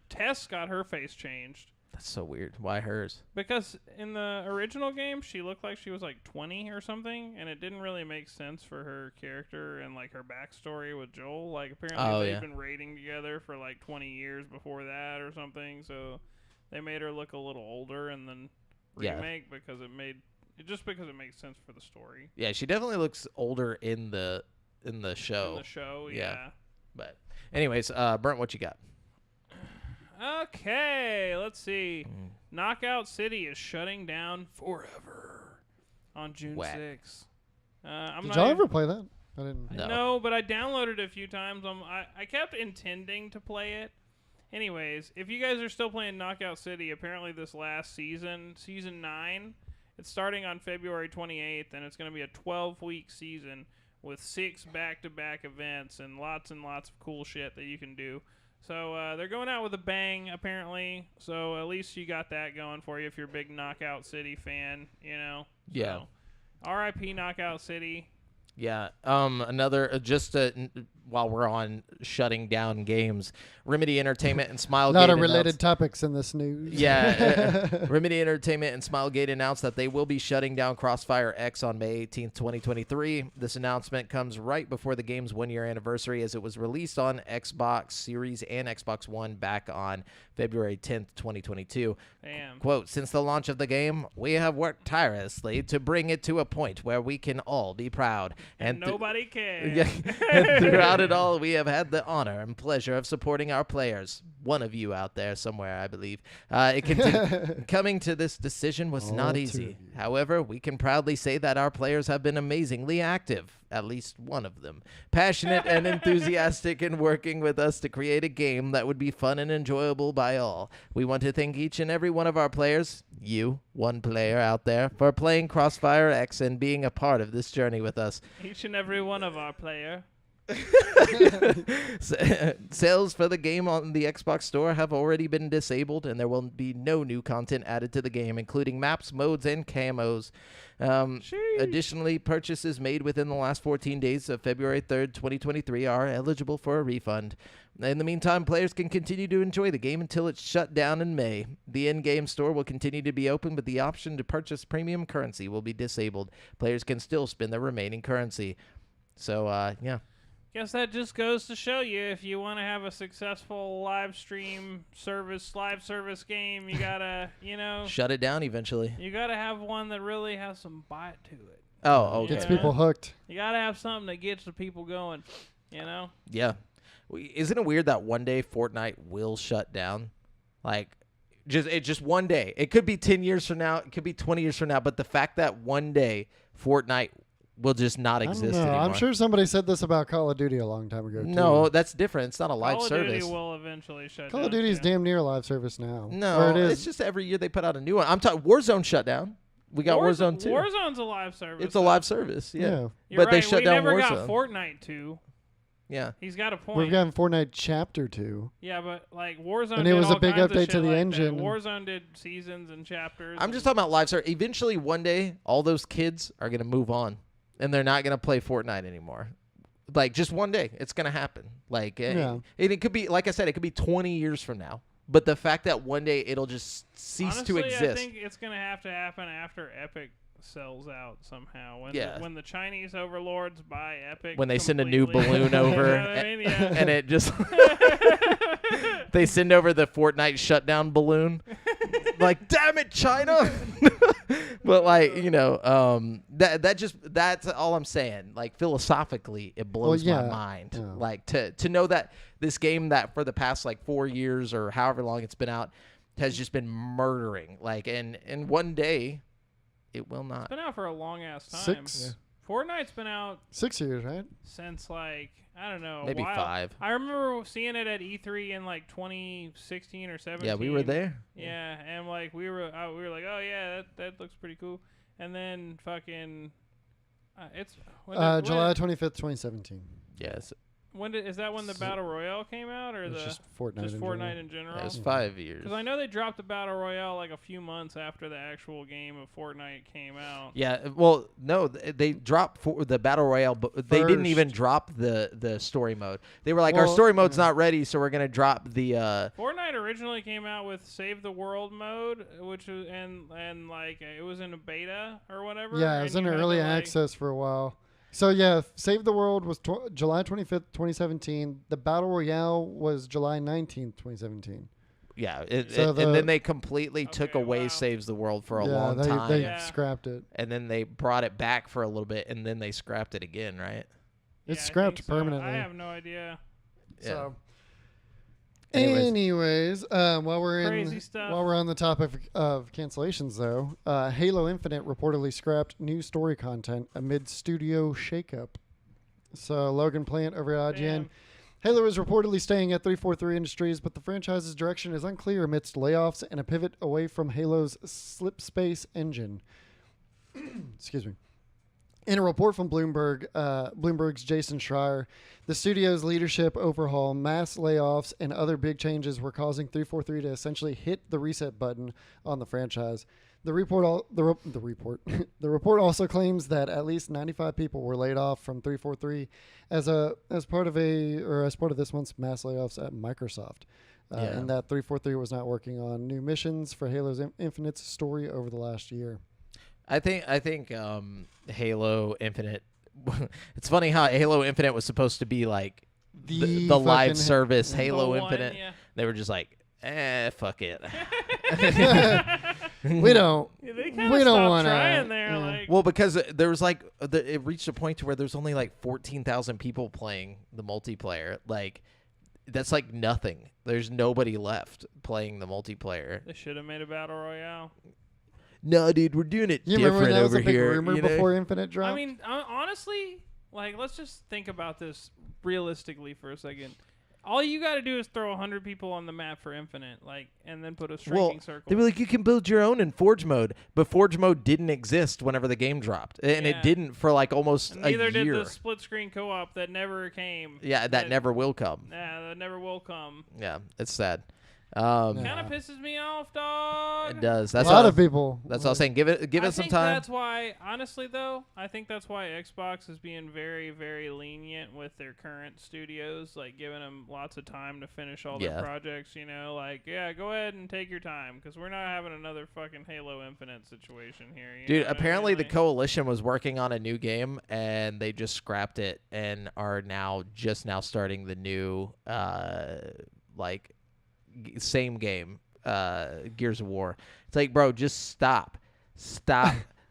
Tess got her face changed. That's so weird. Why hers? Because in the original game, she looked like she was like 20 or something, and it didn't really make sense for her character and like her backstory with Joel. Like apparently they've been raiding together for like 20 years before that or something, so they made her look a little older and then remake because it makes sense for the story. Yeah, she definitely looks older in the show. In the show, yeah. But anyways, Brent, what you got? Okay, let's see. Knockout City is shutting down forever on June 6th. Did y'all ever play that? I didn't. No, but I downloaded it a few times. I kept intending to play it. Anyways, if you guys are still playing Knockout City, apparently this last season, Season 9, it's starting on February 28th, and it's going to be a 12-week season with 6 back-to-back events and lots of cool shit that you can do. So they're going out with a bang, apparently. So at least you got that going for you if you're a big Knockout City fan, you know. Yeah. So, R.I.P. Knockout City. Yeah. While we're on shutting down games, Remedy Entertainment and Smilegate. Not a related topics in this news. Yeah. Remedy Entertainment and Smilegate announced that they will be shutting down Crossfire X on May 18th, 2023. This announcement comes right before the game's 1-year anniversary, as it was released on Xbox Series and Xbox One back on February 10th, 2022. Damn. Quote, since the launch of the game, we have worked tirelessly to bring it to a point where we can all be proud. And nobody cares. Yeah, and throughout it all, we have had the honor and pleasure of supporting our players. One of you out there somewhere, I believe. Coming to this decision was not easy. However, we can proudly say that our players have been amazingly active, at least one of them, passionate and enthusiastic in working with us to create a game that would be fun and enjoyable by all. We want to thank each and every one of our players, you, one player out there, for playing Crossfire X and being a part of this journey with us. Each and every one of our player. Sales for the game on the Xbox Store have already been disabled, and there will be no new content added to the game, including maps, modes, and camos. Additionally, purchases made within the last 14 days of February 3rd, 2023 are eligible for a refund. In the meantime, players can continue to enjoy the game until it's shut down in May. The in-game store will continue to be open, but the option to purchase premium currency will be disabled. Players can still spend the remaining currency. So, yeah. Guess that just goes to show you, if you want to have a successful live service game, you gotta, shut it down eventually. You gotta have one that really has some bite to it. Oh, okay. Gets people hooked. You gotta have something that gets the people going, Yeah. Isn't it weird that one day Fortnite will shut down? Like, just one day. It could be 10 years from now. It could be 20 years from now. But the fact that one day Fortnite will just not exist anymore. I'm sure somebody said this about Call of Duty a long time ago, too. No, that's different. It's not a live service. Call of Duty will eventually shut down. Call of Duty is damn near a live service now. No, it's just every year they put out a new one. I'm talking Warzone shut down. We got Warzone 2. Warzone's a live service. It's a live service, yeah. But right. They shut down Warzone. We never got Fortnite 2. Yeah. He's got a point. We've gotten Fortnite Chapter 2. Yeah, but like Warzone and it was a big update to the like engine. That. Warzone did seasons and chapters. I'm just talking about live service. Eventually, one day, all those kids are going to move on. And they're not going to play Fortnite anymore. Like, just one day. It's going to happen. Like, it could be, like I said, it could be 20 years from now. But the fact that one day it'll just cease to exist. I think it's going to happen after Epic sells out somehow. When the Chinese overlords buy Epic. When they send a new balloon over. And it just... they send over the Fortnite shutdown balloon. Like, damn it, China! But like, that's all I'm saying. Like, philosophically, it blows my mind. Yeah. Like to know that this game that for the past like 4 years or however long it's been out has just been murdering. Like, and one day it will not. It's been out for a long ass time. 6. Yeah. Fortnite's been out 6 years, right? Since like, I don't know, maybe 5. I remember seeing it at E3 in like 2016 or 17. Yeah, we were there. Yeah, and like we were like, oh yeah, that looks pretty cool. And then fucking, it's July 25th, 2017. Yes. Is that when the Battle Royale came out, or It's just Fortnite. just in Fortnite general. in general? It was 5 years. Because I know they dropped the Battle Royale like a few months after the actual game of Fortnite came out. Yeah, well, no, they dropped the Battle Royale, but they didn't even drop the story mode. They were like, our story mode's not ready, so we're going to drop the... Fortnite originally came out with Save the World mode, which was, and like, it was in a beta or whatever. Yeah, it was in early access for a while. So, yeah, Save the World was July 25th, 2017. The Battle Royale was July 19th, 2017. Yeah, and then they completely took away Saves the World for a long time. They scrapped it. And then they brought it back for a little bit, and then they scrapped it again, right? It's scrapped permanently. I have no idea. Yeah. So, anyways, while we're on the topic of cancellations, though, Halo Infinite reportedly scrapped new story content amid studio shakeup. So Logan Plant over at IGN. Damn. Halo is reportedly staying at 343 Industries, but the franchise's direction is unclear amidst layoffs and a pivot away from Halo's slipspace engine. Excuse me. In a report from Bloomberg's Jason Schreier, the studio's leadership overhaul, mass layoffs, and other big changes were causing 343 to essentially hit the reset button on the franchise. The report also claims that at least 95 people were laid off from 343 as part of this month's mass layoffs at Microsoft, and that 343 was not working on new missions for Halo's Infinite's story over the last year. I think Halo Infinite. It's funny how Halo Infinite was supposed to be like the live service Halo Infinite. Yeah. They were just like, fuck it. we don't want to. Like, well, because there was like it reached a point to where there's only like 14,000 people playing the multiplayer. Like that's like nothing. There's nobody left playing the multiplayer. They should have made a battle royale. No, dude, we're doing it different remember that over was a big here. rumor before Infinite dropped? I mean, honestly, like, let's just think about this realistically for a second. All you got to do is throw 100 people on the map for Infinite, like, and then put a shrinking circle. They were like, you can build your own in Forge mode, but Forge mode didn't exist whenever the game dropped, and it didn't for like almost a year. Neither did the split screen co-op that never came. Yeah, that never will come. Yeah, that never will come. Yeah, it's sad. Kind of pisses me off, dog. It does. That's a lot of people. That's all I'm saying. Give it some time. That's why, honestly, though, I think that's why Xbox is being very, very lenient with their current studios, like giving them lots of time to finish all their projects. You know, like go ahead and take your time because we're not having another fucking Halo Infinite situation here. Dude, apparently the Coalition was working on a new game and they just scrapped it and are just now starting the new same game, Gears of War. It's like, bro, just stop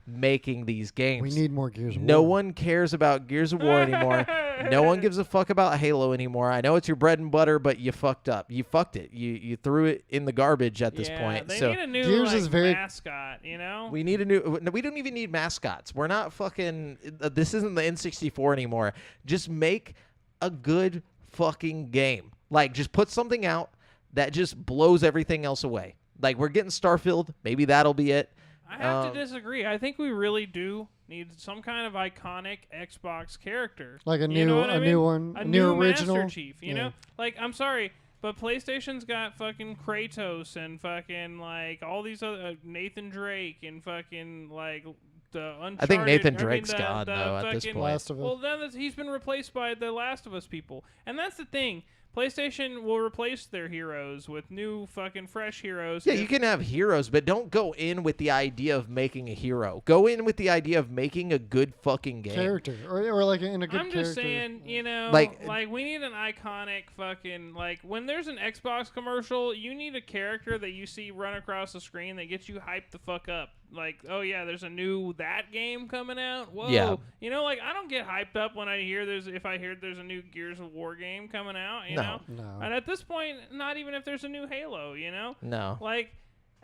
making these games. We need more Gears of War. No one cares about Gears of War anymore. No one gives a fuck about Halo anymore. I know it's your bread and butter, but you fucked up. You fucked it. You threw it in the garbage at this point. They so need a new Gears is very mascot, you know? We need a new. We don't even need mascots. We're not fucking. This isn't the N64 anymore. Just make a good fucking game. Like, just put something out that just blows everything else away. Like, we're getting Starfield. Maybe that'll be it. I have to disagree. I think we really do need some kind of iconic Xbox character. Like a new, you know what I mean? new one, a new new original Master Chief. You know, like, I'm sorry, but PlayStation's got fucking Kratos and fucking like all these other Nathan Drake and fucking like the Uncharted. I think Nathan Drake's gone though at this point. Last of Us. Well, then he's been replaced by the Last of Us people, and that's the thing. PlayStation will replace their heroes with new fucking fresh heroes. Yeah, you can have heroes, but don't go in with the idea of making a hero. Go in with the idea of making a good fucking game. Character. Or like in a good character. I'm just saying, you know, like we need an iconic fucking, like, when there's an Xbox commercial, you need a character that you see run across the screen that gets you hyped the fuck up. Like, oh yeah, there's a new that game coming out. Whoa, yeah. You know, like, I don't get hyped up when I hear there's a new Gears of War game coming out. You know, and at this point, not even if there's a new Halo. You know, like,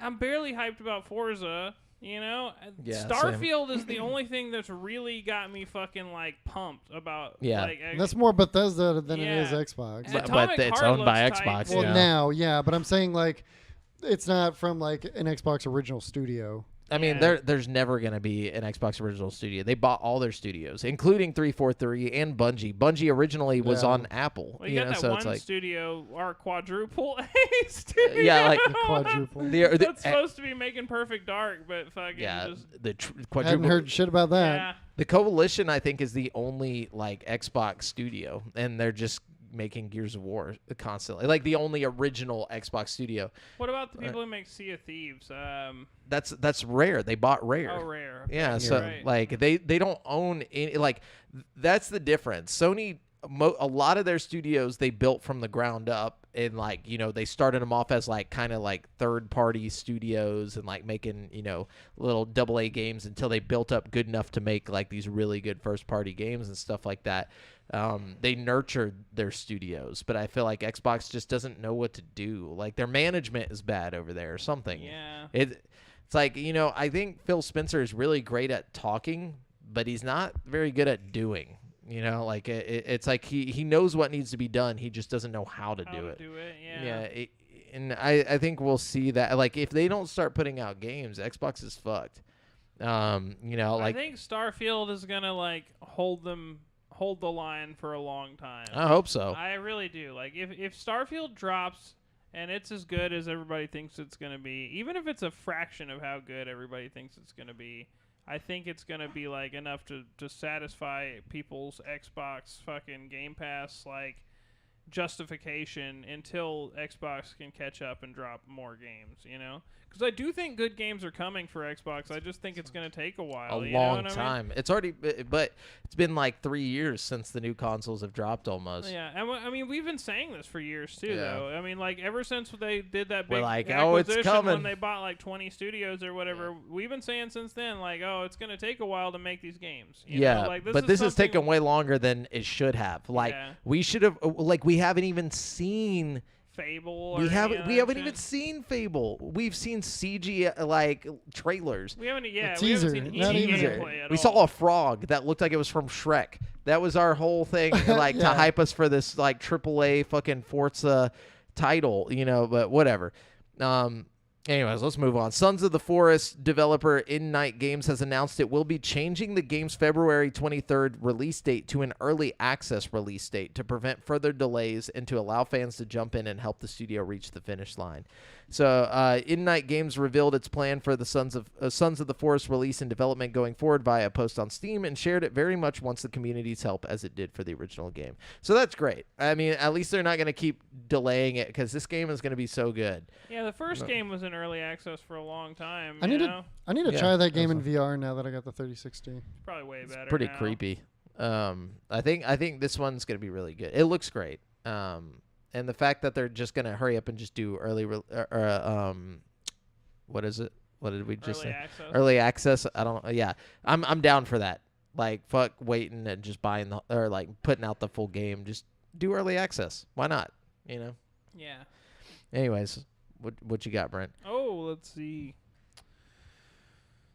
I'm barely hyped about Forza. You know, Starfield is the only thing that's really got me fucking like pumped about. Yeah, like, that's more Bethesda than it is Xbox. But it's owned by Xbox. Well, now, but I'm saying like. It's not from like an Xbox original studio. I mean, there's never going to be an Xbox original studio. They bought all their studios, including 343 and Bungie. Bungie originally was on Apple. Well, you got know, that so one it's like, studio, our quadruple A studio. yeah, like The quadruple. That's supposed to be making Perfect Dark, but fucking just... the Hadn't quadruple. heard shit about that. Yeah. The Coalition, I think, is the only like Xbox studio, and they're just making Gears of War constantly, like the only original Xbox studio. What about the people who make Sea of Thieves? That's Rare. They bought Rare. Oh, Rare. Okay. Yeah, so Right. like they don't own any, like that's the difference. Sony, a lot of their studios they built from the ground up, and like they started them off as like kind of like third party studios and like making little AA games until they built up good enough to make like these really good first party games and stuff like that. They nurtured their studios, but I feel like Xbox just doesn't know what to do. Like their management is bad over there or something. Yeah. It's like, I think Phil Spencer is really great at talking, but he's not very good at doing. Like it's like he knows what needs to be done. He just doesn't know how to do it. Yeah. Yeah. And I think we'll see that. Like if they don't start putting out games, Xbox is fucked. Like I think Starfield is gonna like hold the line for a long time. I hope so. I really do. Like if Starfield drops and it's as good as everybody thinks it's gonna be, even if it's a fraction of how good everybody thinks it's gonna be, I think it's gonna be like enough to satisfy people's Xbox fucking Game Pass like justification until Xbox can catch up and drop more games, Because I do think good games are coming for Xbox. I just think it's going to take a while. A long time. It's already, but it's been like 3 years since the new consoles have dropped almost. Yeah, and I mean we've been saying this for years too, Yeah. though. I mean, like ever since they did that We're big like, acquisition it's coming. when they bought like 20 studios or whatever, we've been saying since then, like, it's going to take a while to make these games. You know? Like, but this has taken way longer than it should have. Like we should have, like we haven't even seen Fable. We haven't even shit. seen Fable. We've seen CG like trailers. We haven't. Yeah, teaser, we haven't seen not any even gameplay at We all. saw a frog that looked like it was from Shrek. That was our whole thing, like to hype us for this like AAA fucking Forza title, But whatever. Anyways, let's move on. Sons of the Forest developer In Night Games has announced it will be changing the game's February 23rd release date to an early access release date to prevent further delays and to allow fans to jump in and help the studio reach the finish line. So, In Night Games revealed its plan for the Sons of the Forest release and development going forward via a post on Steam and shared it very much wants the community's help as it did for the original game. So that's great. I mean, at least they're not going to keep delaying it because this game is going to be so good. Yeah, the first game was in early access for a long time. I need to try that game in awesome. VR now that I got the 3060. Probably way better. Pretty now. creepy. I think this one's going to be really good. It looks great. And the fact that they're just going to hurry up and just do early what is it? What did we just Early say? access. Early access. I don't yeah. I'm down for that. Like fuck waiting and just buying or like putting out the full game. Just do early access. Why not? Yeah. Anyways, what you got, Brent? Oh, let's see.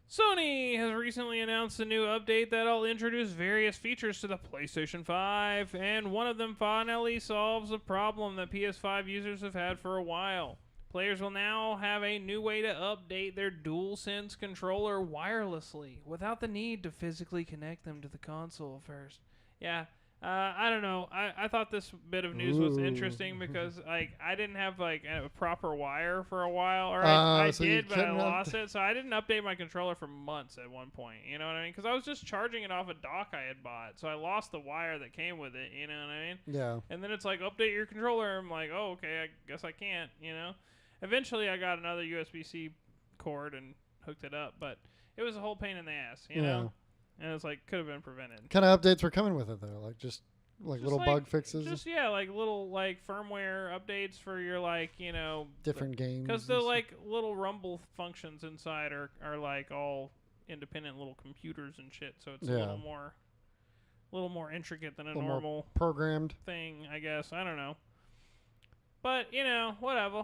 Sony has recently announced a new update that'll introduce various features to the PlayStation 5, and one of them finally solves a problem that PS5 users have had for a while. Players will now have a new way to update their DualSense controller wirelessly without the need to physically connect them to the console first. Yeah. I don't know. I thought this bit of news was interesting because like I didn't have like a proper wire for a while, or I so did, you but I couldn't lost it, so I didn't update my controller for months at one point. You know what I mean? Because I was just charging it off a dock I had bought, so I lost the wire that came with it. You know what I mean? Yeah. And then it's like update your controller. I'm like, oh okay, I guess I can't. Eventually I got another USB-C cord and hooked it up, but it was a whole pain in the ass. You know. And it's like could have been prevented. Kind of updates were coming with it though, like just little bug fixes. Just like little like firmware updates for your like different games. Because the like little rumble functions inside are like all independent little computers and shit, so it's a little more intricate than a normal programmed thing, I guess. I don't know. But whatever.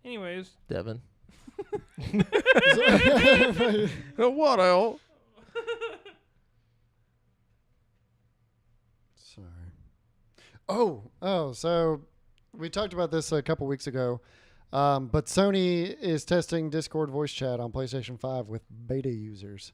Anyways, Devin. What else? Sorry. So we talked about this a couple weeks ago. But Sony is testing Discord voice chat on PlayStation 5 with beta users.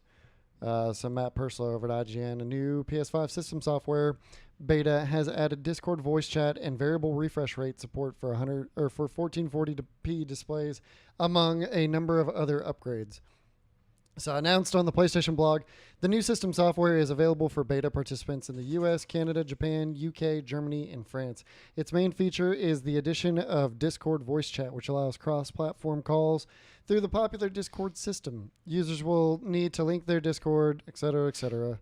So Matt Purslow over at IGN, a new PS5 system software beta has added Discord voice chat and variable refresh rate support for 1440p displays, among a number of other upgrades. So announced on the PlayStation blog, the new system software is available for beta participants in the US, Canada, Japan, UK, Germany, and France. Its main feature is the addition of Discord voice chat, which allows cross-platform calls through the popular Discord system. Users will need to link their Discord, etc., etc.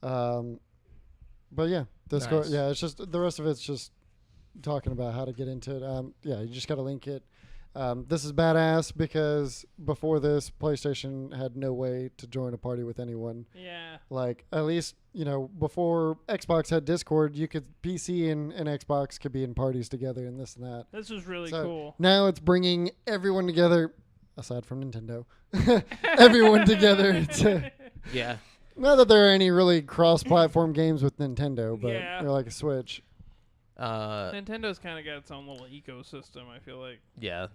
But yeah, Discord. Nice. Yeah, it's just the rest of it's just talking about how to get into it. Yeah, you just got to link it. This is badass because before this, PlayStation had no way to join a party with anyone. Yeah. Like, at least, before Xbox had Discord, you could, PC and Xbox could be in parties together and this and that. This was really So cool. now it's bringing everyone together, aside from Nintendo, everyone together to... Yeah. Not that there are any really cross-platform games with Nintendo, but Yeah. they're like a Switch. Nintendo's kind of got its own little ecosystem, I feel like. Yeah.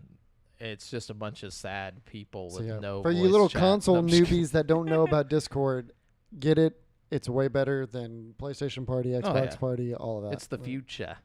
It's just a bunch of sad people So with yeah. no For you voice little chat. console No, I'm just newbies that don't know about Discord, get it. It's way better than PlayStation Party, Xbox yeah. Party, all of that. It's the future.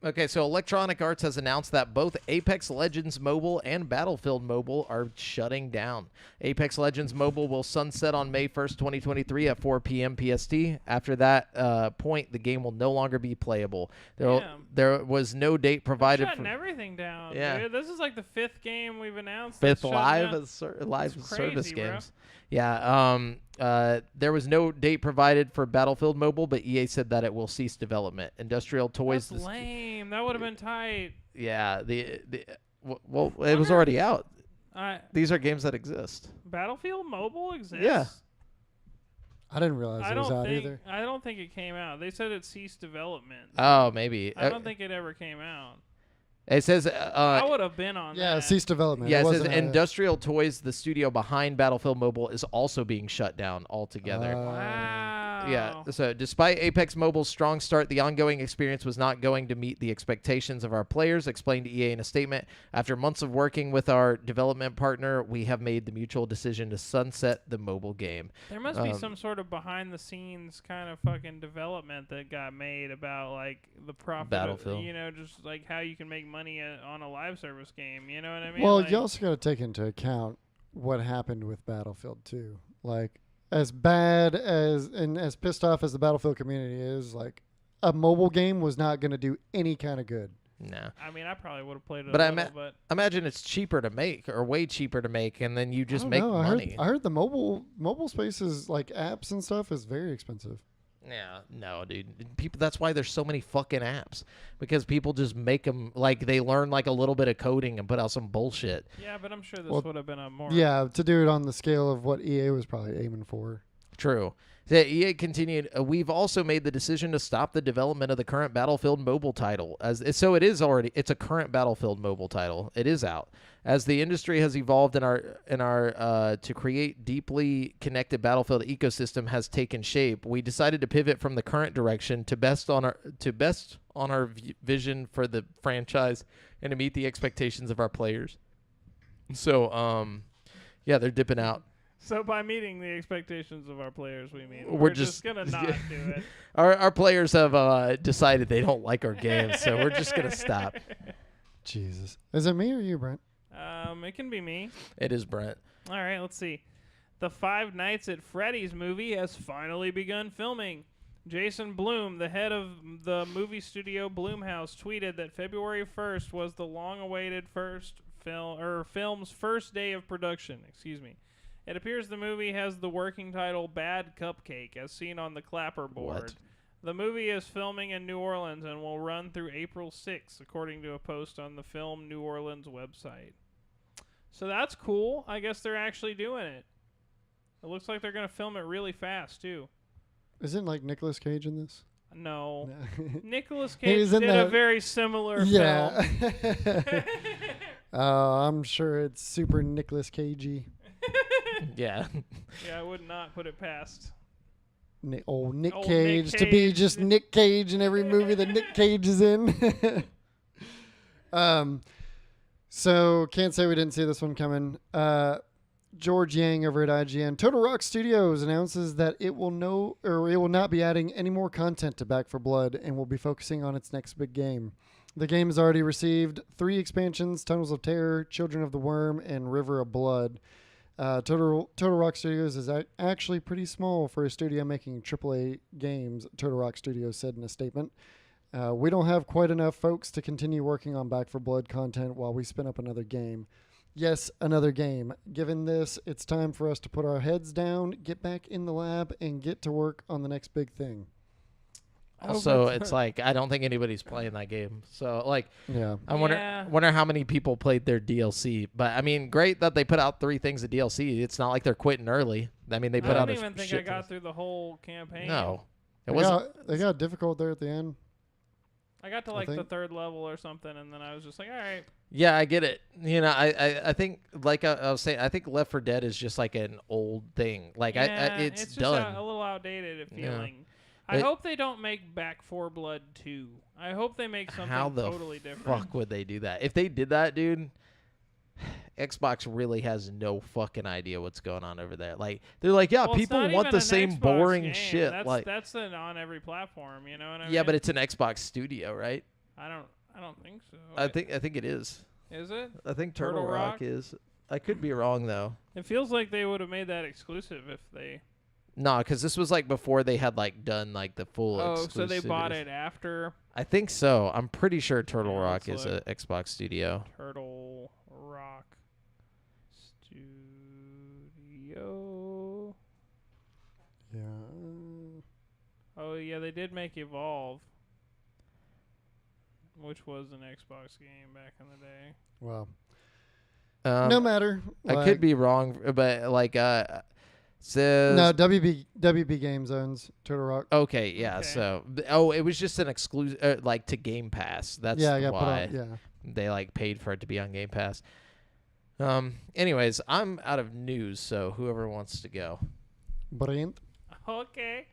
Okay, so Electronic Arts has announced that both Apex Legends Mobile and Battlefield Mobile are shutting down. Apex Legends Mobile will sunset on May 1st, 2023 at 4 p.m. PST. After that point, the game will no longer be playable. There was no date provided Shutting for everything down. Yeah. Dude. This is like the 5th game we've announced. fifth that's live shutting down. live That's service crazy, bro. games. Yeah. There was no date provided for Battlefield Mobile, but EA said that it will cease development. Industrial Toys. That's lame. That would have been tight. Yeah. Well, it was already out. These are games that exist. Battlefield Mobile exists? Yeah. I didn't realize it was out either. I don't think it came out. They said it ceased development. Oh, maybe. I don't think it ever came out. It says. I would have been on Yeah, that. cease development. Yeah, it says wasn't Industrial Toys, the studio behind Battlefield Mobile, is also being shut down altogether. Wow. Yeah, so despite Apex Mobile's strong start, the ongoing experience was not going to meet the expectations of our players, explained EA in a statement. After months of working with our development partner, we have made the mutual decision to sunset the mobile game. There must be some sort of behind-the-scenes kind of fucking development that got made about, like, the profit. Battlefield. Just, like, how you can make money on a live service game. You know what I mean? Well, like, you also got to take into account what happened with Battlefield 2. Like, as bad as and as pissed off as the Battlefield community is, like, a mobile game was not going to do any kind of good. No. I mean, I probably would have played it But but imagine it's cheaper to make, or way cheaper to make, and then you just make money. I heard the mobile spaces, like apps and stuff, is very expensive. Yeah, no, dude. People. That's why there's so many fucking apps, because people just make them, like, they learn like a little bit of coding and put out some bullshit. yeah, but I'm sure this would have been a more. Yeah, to do it on the scale of what EA was probably aiming for. True. So EA continued, we've also made the decision to stop the development of the current Battlefield mobile title. It's a current Battlefield mobile title. It is out. As the industry has evolved in our to create deeply connected Battlefield ecosystem has taken shape, we decided to pivot from the current direction to best on our vision for the franchise and to meet the expectations of our players. So, yeah, they're dipping out. So by meeting the expectations of our players, we mean We're just gonna not do it. Our players have decided they don't like our games, so we're just gonna stop. Jesus, is it me or you, Brent? It can be me. It is Brent. All right, let's see. The Five Nights at Freddy's movie has finally begun filming. Jason Blum, the head of the movie studio Blumhouse, tweeted that February 1st was the long-awaited film's first day of production. Excuse me. It appears the movie has the working title Bad Cupcake, as seen on the clapperboard. What? The movie is filming in New Orleans and will run through April 6th, according to a post on the Film New Orleans website. So that's cool. I guess they're actually doing it. It looks like they're going to film it really fast, too. Isn't like Nicolas Cage in this? No. No. Nicolas He Cage was in did a very similar film. I'm sure it's super Nicolas Cagey. Yeah. Yeah, I would not put it past. Nick Nick Cage to be Cage. just Nick Cage in every movie that Nick Cage is in. So can't say we didn't see this one coming. George Yang over at IGN. Total Rock Studios announces that it will not be adding any more content to Back 4 Blood and will be focusing on its next big game. The game has already received 3 expansions: Tunnels of Terror, Children of the Worm, and River of Blood. Total Rock Studios is actually pretty small for a studio making AAA games, Total Rock Studios said in a statement. We don't have quite enough folks to continue working on Back 4 Blood content while we spin up another game. Yes, another game. Given this, it's time for us to put our heads down, get back in the lab, and get to work on the next big thing. Also, it's like I don't think anybody's playing that game. So, like, Yeah. I wonder how many people played their DLC. But I mean, great that they put out 3 things of DLC. It's not like they're quitting early. I mean, they put out. I don't even think I got through the whole campaign. No, They got difficult there at the end. I got to like the 3rd level or something, and then I was just like, all right. Yeah, I get it. You know, I think like I was saying, I think Left 4 Dead is just like an old thing. Like it's just done. A little outdated feeling. Yeah. I hope they don't make Back 4 Blood 2. I hope they make something totally different. How the fuck would they do that? If they did that, dude, Xbox really has no fucking idea what's going on over there. Like they're like, yeah, well, people want the same Xbox boring game. shit. That's on every platform. You know what I mean? Yeah, but it's an Xbox studio, right? I don't think so. I think it is. Is it? I think Turtle Rock is. I could be wrong though. It feels like they would have made that exclusive if they. No, because this was like before they had like done like the full. Oh, so they bought it after. I think so. I'm pretty sure Turtle Rock is an Xbox studio. Turtle Rock Studio. Yeah. Oh yeah, they did make Evolve, which was an Xbox game back in the day. Well, No matter. I could be wrong, but like says no, WB Games owns Turtle Rock. Okay, yeah. Okay. So it was just an exclusive, like to Game Pass. That's why they like paid for it to be on Game Pass. Anyways, I'm out of news, so whoever wants to go. Brent. Okay.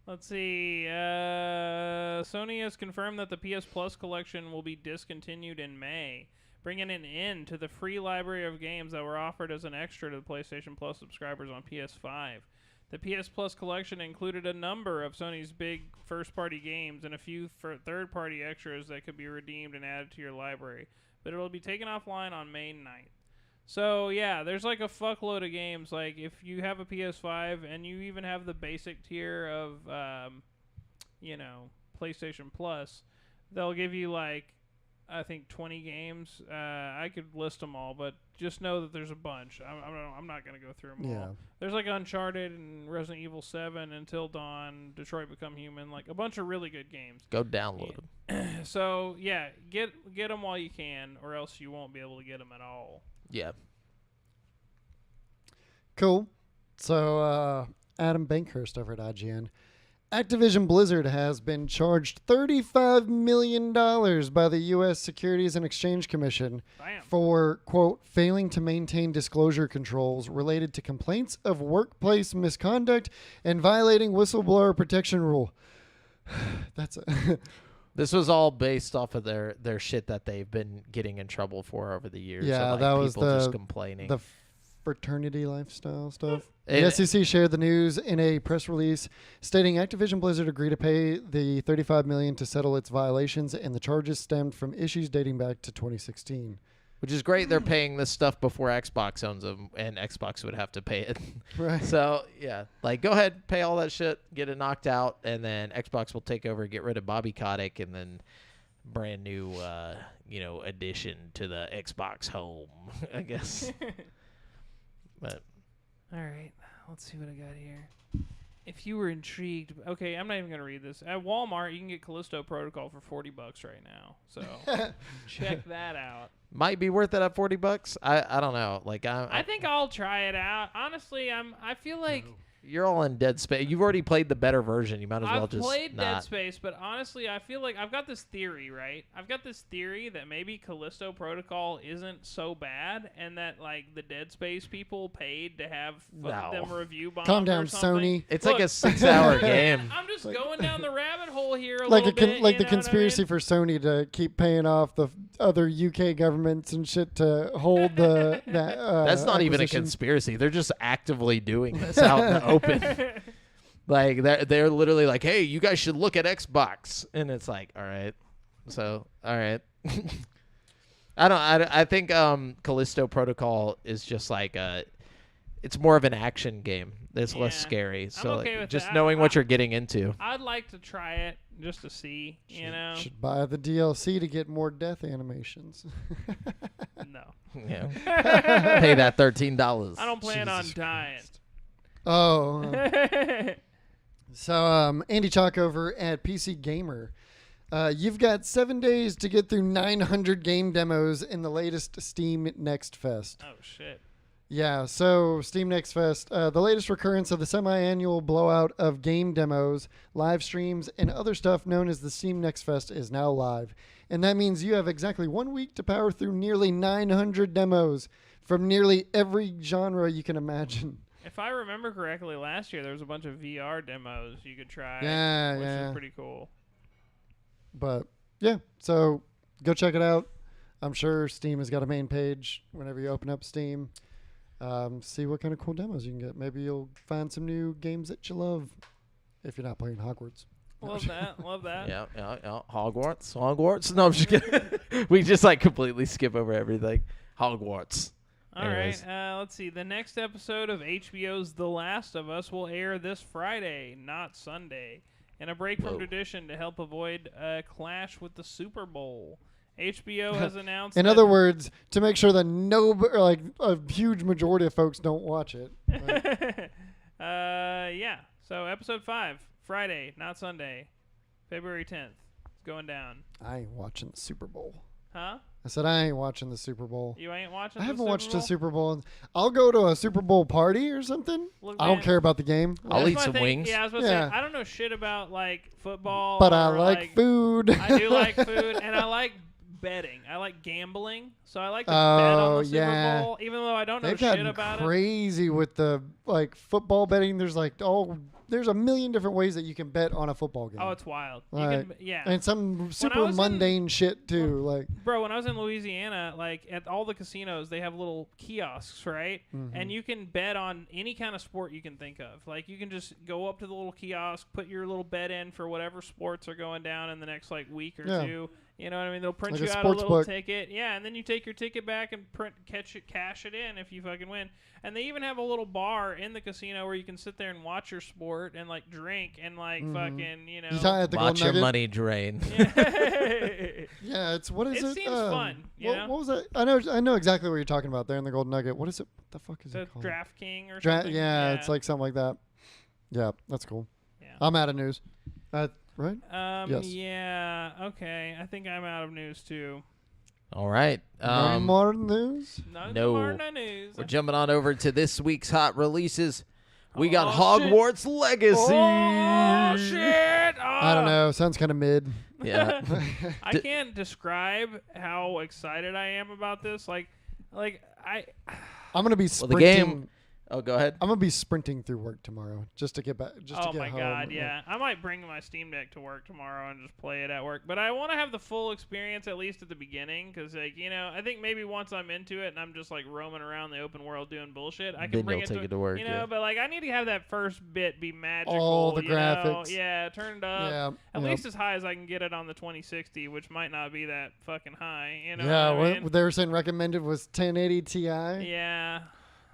Let's see. Sony has confirmed that the PS Plus collection will be discontinued in May, bringing an end to the free library of games that were offered as an extra to the PlayStation Plus subscribers on PS5. The PS Plus collection included a number of Sony's big first-party games and a few third-party extras that could be redeemed and added to your library, but it will be taken offline on May 9th. So, yeah, there's like a fuckload of games. Like, if you have a PS5 and you even have the basic tier of, PlayStation Plus, they'll give you, like, I think 20 games. I could list them all, but just know that there's a bunch. I'm not going to go through them all. There's, like, Uncharted and Resident Evil 7, Until Dawn, Detroit Become Human, like, a bunch of really good games. Go download them. So, yeah, get them while you can, or else you won't be able to get them at all. Yeah. Cool. So, Adam Bankhurst over at IGN. Activision Blizzard has been charged $35 million by the U.S. Securities and Exchange Commission for, quote, failing to maintain disclosure controls related to complaints of workplace misconduct and violating whistleblower protection rule. That's This was all based off of their shit that they've been getting in trouble for over the years. Yeah, like that was just complaining. The fraternity lifestyle stuff. The SEC shared the news in a press release stating Activision Blizzard agreed to pay the $35 million to settle its violations, and the charges stemmed from issues dating back to 2016. Which is great. They're paying this stuff before Xbox owns them, and Xbox would have to pay it. Right. So, yeah. Like, go ahead, pay all that shit, get it knocked out, and then Xbox will take over, get rid of Bobby Kotick, and then brand new, addition to the Xbox home, I guess. But all right, let's see what I got here. If you were intrigued, okay, I'm not even gonna read this. At Walmart, you can get Callisto Protocol for $40 right now, so check that out. Might be worth it at $40. I don't know. Like I think I'll try it out. Honestly, I feel like you're all in Dead Space. You've already played the better version. You might as well I've just played not. Dead Space, but honestly, I feel like I've got this theory, right? I've got this theory that maybe Callisto Protocol isn't so bad, and that like the Dead Space people paid to have them review bombs. Calm down, or something. Sony. It's like a 6-hour game. I'm just going down the rabbit hole here a like little bit. the conspiracy for Sony to keep paying off the other UK governments and shit to hold that. That's not even a acquisition. conspiracy. They're just actively doing this out in the open. Like they're literally like, hey, you guys should look at Xbox, and it's like, all right, so all right. I think Callisto Protocol is just like it's more of an action game. It's less scary. So okay with just that. knowing what you're getting into. I'd like to try it just to see, you know. Should buy the DLC to get more death animations. No. Yeah. Pay that $13. I don't plan on Jesus dying. Oh. So, Andy Chalk over at PC Gamer. You've got 7 days to get through 900 game demos in the latest Steam Next Fest. Oh, shit. Yeah, so Steam Next Fest, the latest recurrence of the semi-annual blowout of game demos, live streams, and other stuff known as the Steam Next Fest is now live. And that means you have exactly 1 week to power through nearly 900 demos from nearly every genre you can imagine. If I remember correctly, last year there was a bunch of VR demos you could try. Yeah, which yeah. is pretty cool. But, yeah, so go check it out. I'm sure Steam has got a main page whenever you open up Steam. See what kind of cool demos you can get. Maybe you'll find some new games that you love if you're not playing Hogwarts. Love that. Love that. Yeah. Hogwarts. No, I'm just kidding. We just like completely skip over everything. Hogwarts. All Anyways. right. Let's see. The next episode of HBO's The Last of Us will air this Friday, not Sunday, in a break from Whoa. tradition to help avoid a clash with the Super Bowl. HBO has announced. In other words, to make sure that a huge majority of folks don't watch it. Like, yeah. So episode 5, Friday, not Sunday, February 10th. It's going down. I ain't watching the Super Bowl. Huh? I said I ain't watching the Super Bowl. You ain't watching? I the haven't Super watched Bowl? a Super Bowl. I'll go to a Super Bowl party or something. Look, I don't man, care about the game, I'll that's eat my some thing. wings. Yeah, I was about to Yeah. say I don't know shit about like football, but I or, like food. I do like food, and I like betting. I like gambling, so I like to bet on the Super yeah. Bowl, even though I don't know They've shit gotten about it. crazy with the football betting. There's a million different ways that you can bet on a football game. Oh, it's wild. Like, Yeah. and some super was in- mundane shit too. Bro, when I was in Louisiana, like at all the casinos, they have little kiosks, right? Mm-hmm. And you can bet on any kind of sport you can think of. Like you can just go up to the little kiosk, put your little bet in for whatever sports are going down in the next like week or Yeah. two. You know what I mean? They'll print Like you a out a sports little book. ticket. Yeah, and then you take your ticket back and cash it in if you fucking win. And they even have a little bar in the casino where you can sit there and watch your sport and like drink and like fucking, you know. You saw it at the Watch Golden your Nugget? money drain. Yeah, it's what is It it? seems fun, you what, know? what was it? I know exactly what you're talking about there in the Golden Nugget. What is it? What the fuck is The it called? Draft King or Dra- something. yeah, it's like something like that. Yeah, that's cool. Yeah. I'm out of news. Right? Yes. Yeah. Okay. I think I'm out of news too. All right. No more news? no. more news. We're jumping on over to this week's hot releases. We got Oh, shit. Hogwarts Legacy. Oh shit! I don't know. Sounds kind of mid. Yeah. I can't describe how excited I am about this. Like I. I'm gonna be Well, the sprinting. game. Oh, go ahead. I'm gonna be sprinting through work tomorrow just to get back. Just to Oh get my home. god, yeah. I might bring my Steam Deck to work tomorrow and just play it at work. But I want to have the full experience at least at the beginning, because like I think maybe once I'm into it and I'm just like roaming around the open world doing bullshit, I can Then bring you'll it take to it to work, You know, yeah. but like I need to have that first bit be magical. All the you know? graphics. Yeah, turned up. Yeah. At yeah. least as high as I can get it on the 2060, which might not be that fucking high. You know Yeah. what I mean? What they were saying recommended was 1080 Ti. Yeah.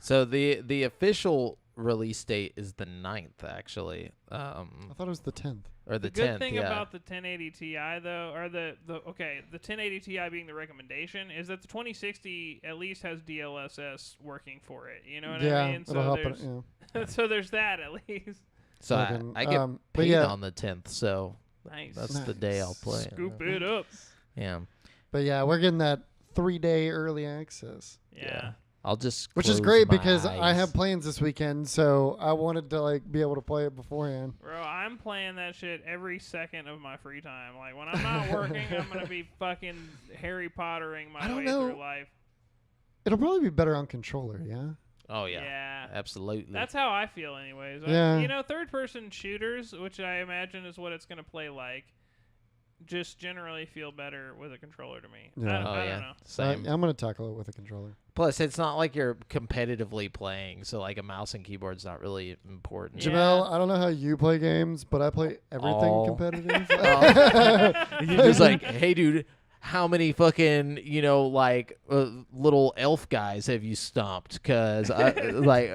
So the official release date is the 9th, actually. I thought it was the 10th. Or the 10th, Good thing yeah. about the 1080 Ti though, or the 1080 Ti being the recommendation, is that the 2060 at least has DLSS working for it. You know what Yeah, I mean? it'll help. there's, Yeah. so there's that at least. So Fucking, I get but paid yeah. on the 10th, so Nice. that's the day I'll play. Scoop it up. Yeah. But yeah, we're getting that 3-day early access, Yeah. I'll just which is close great my because I eyes. have plans this weekend, so I wanted to be able to play it beforehand. Bro, I'm playing that shit every second of my free time. Like when I'm not working, I'm gonna be fucking Harry Pottering my I don't way know. through life. It'll probably be better on controller, yeah. Oh yeah. Yeah. Absolutely. That's how I feel, anyways. Yeah. Third-person shooters, which I imagine is what it's going to play like. just generally feel better with a controller to me. Yeah. I don't know. Same. I'm gonna tackle it with a controller. Plus, it's not like you're competitively playing, so like a mouse and keyboard's not really important. Yeah. Jamel, I don't know how you play games, but I play everything Oh. competitive. You're just like, hey, dude, how many fucking, little elf guys have you stomped? Because, like,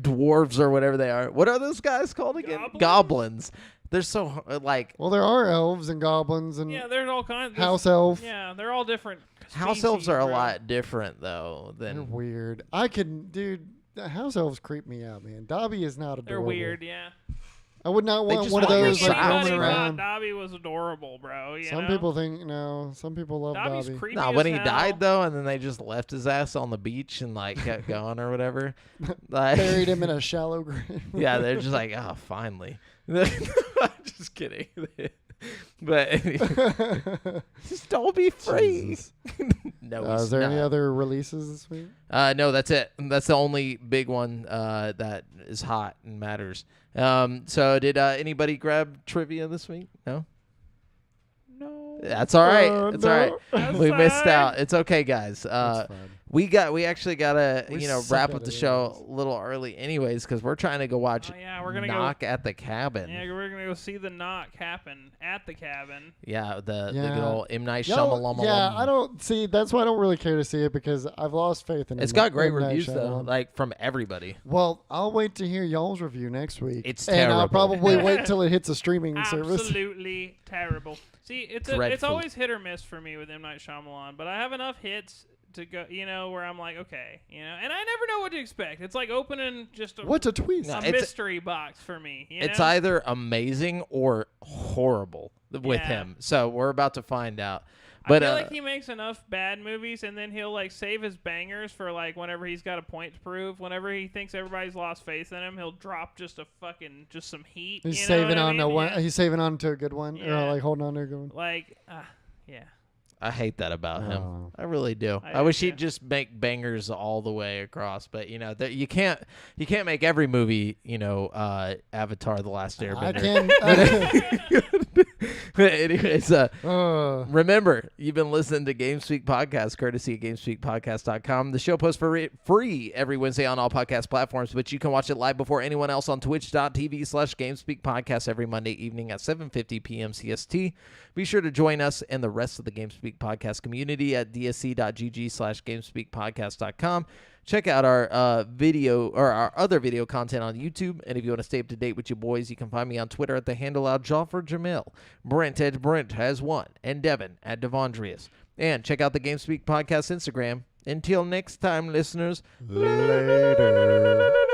dwarves or whatever they are. What are those guys called again? Goblins. They're so, like... Well, there are elves and goblins and Yeah, there's all kinds. house elf. Yeah, they're all different. House elves are a bro. lot different, though, They're than... weird. Dude, the house elves creep me out, man. Dobby is not adorable. They're weird, yeah. I would not They want just one of want your those like size, roaming bro. around. Dobby was adorable, bro. Some people think some people love Dobby's Dobby. creepy. Nah, as when he hell. died, though, and then they just left his ass on the beach and, like, kept going or whatever. Like, Buried him in a shallow grave. yeah, they're just like, oh, finally. Just kidding. But anyway, just don't be free. Jesus. No, Is there any other releases this week? No, that's it. That's the only big one that is hot and matters. So did anybody grab trivia this week? No? No. That's all right. It's all right. That's We missed fine. out. It's okay, guys. That's fine. We actually gotta We suck wrap at up the it show anyways. a little early, anyways, because we're trying to go watch Oh, yeah, we're gonna Knock at the Cabin. Yeah, we're gonna go see the knock happen at the cabin. Yeah, the good Yeah. old M. Night Y'all- Shyamalan. yeah, I don't see. That's why I don't really care to see it because I've lost faith in it. It's got great reviews though, like from everybody. Well, I'll wait to hear y'all's review next week. It's and I'll terrible. probably wait till it hits a streaming service. Absolutely terrible. See, it's Dreadful. always hit or miss for me with M. Night Shyamalan, but I have enough hits to go, where I'm like, okay, and I never know what to expect. It's like opening just a, What's a twist? No, a it's- mystery box for me. It's know? either amazing or horrible with Yeah. him. So we're about to find out. I But feel like he makes enough bad movies, and then he'll like save his bangers for like whenever he's got a point to prove. Whenever he thinks everybody's lost faith in him, he'll drop just some heat. He's you know saving what I on mean? to one. Yeah. He's saving on to a good one, Yeah. or like holding on to a good one. Like, yeah. I hate that about him. Oh. I really do. I I do wish too. he'd just make bangers all the way across. But you can't make every movie. Avatar: The Last I Airbender. can. But anyways, uh, remember, you've been listening to GameSpeak Podcast, courtesy of GameSpeakPodcast.com. The show posts free every Wednesday on all podcast platforms, but you can watch it live before anyone else on twitch.tv/GameSpeak Podcast every Monday evening at 7:50 p.m. CST. Be sure to join us and the rest of the GameSpeak Podcast community at dsc.gg/GameSpeakPodcast.com. Check out our video or our other video content on YouTube. And if you want to stay up to date with your boys, you can find me on Twitter at the handle @JofferJamil, Brent at Brent has one, and Devin at Devondrius. And check out the GameSpeak Podcast Instagram. Until next time, listeners. later.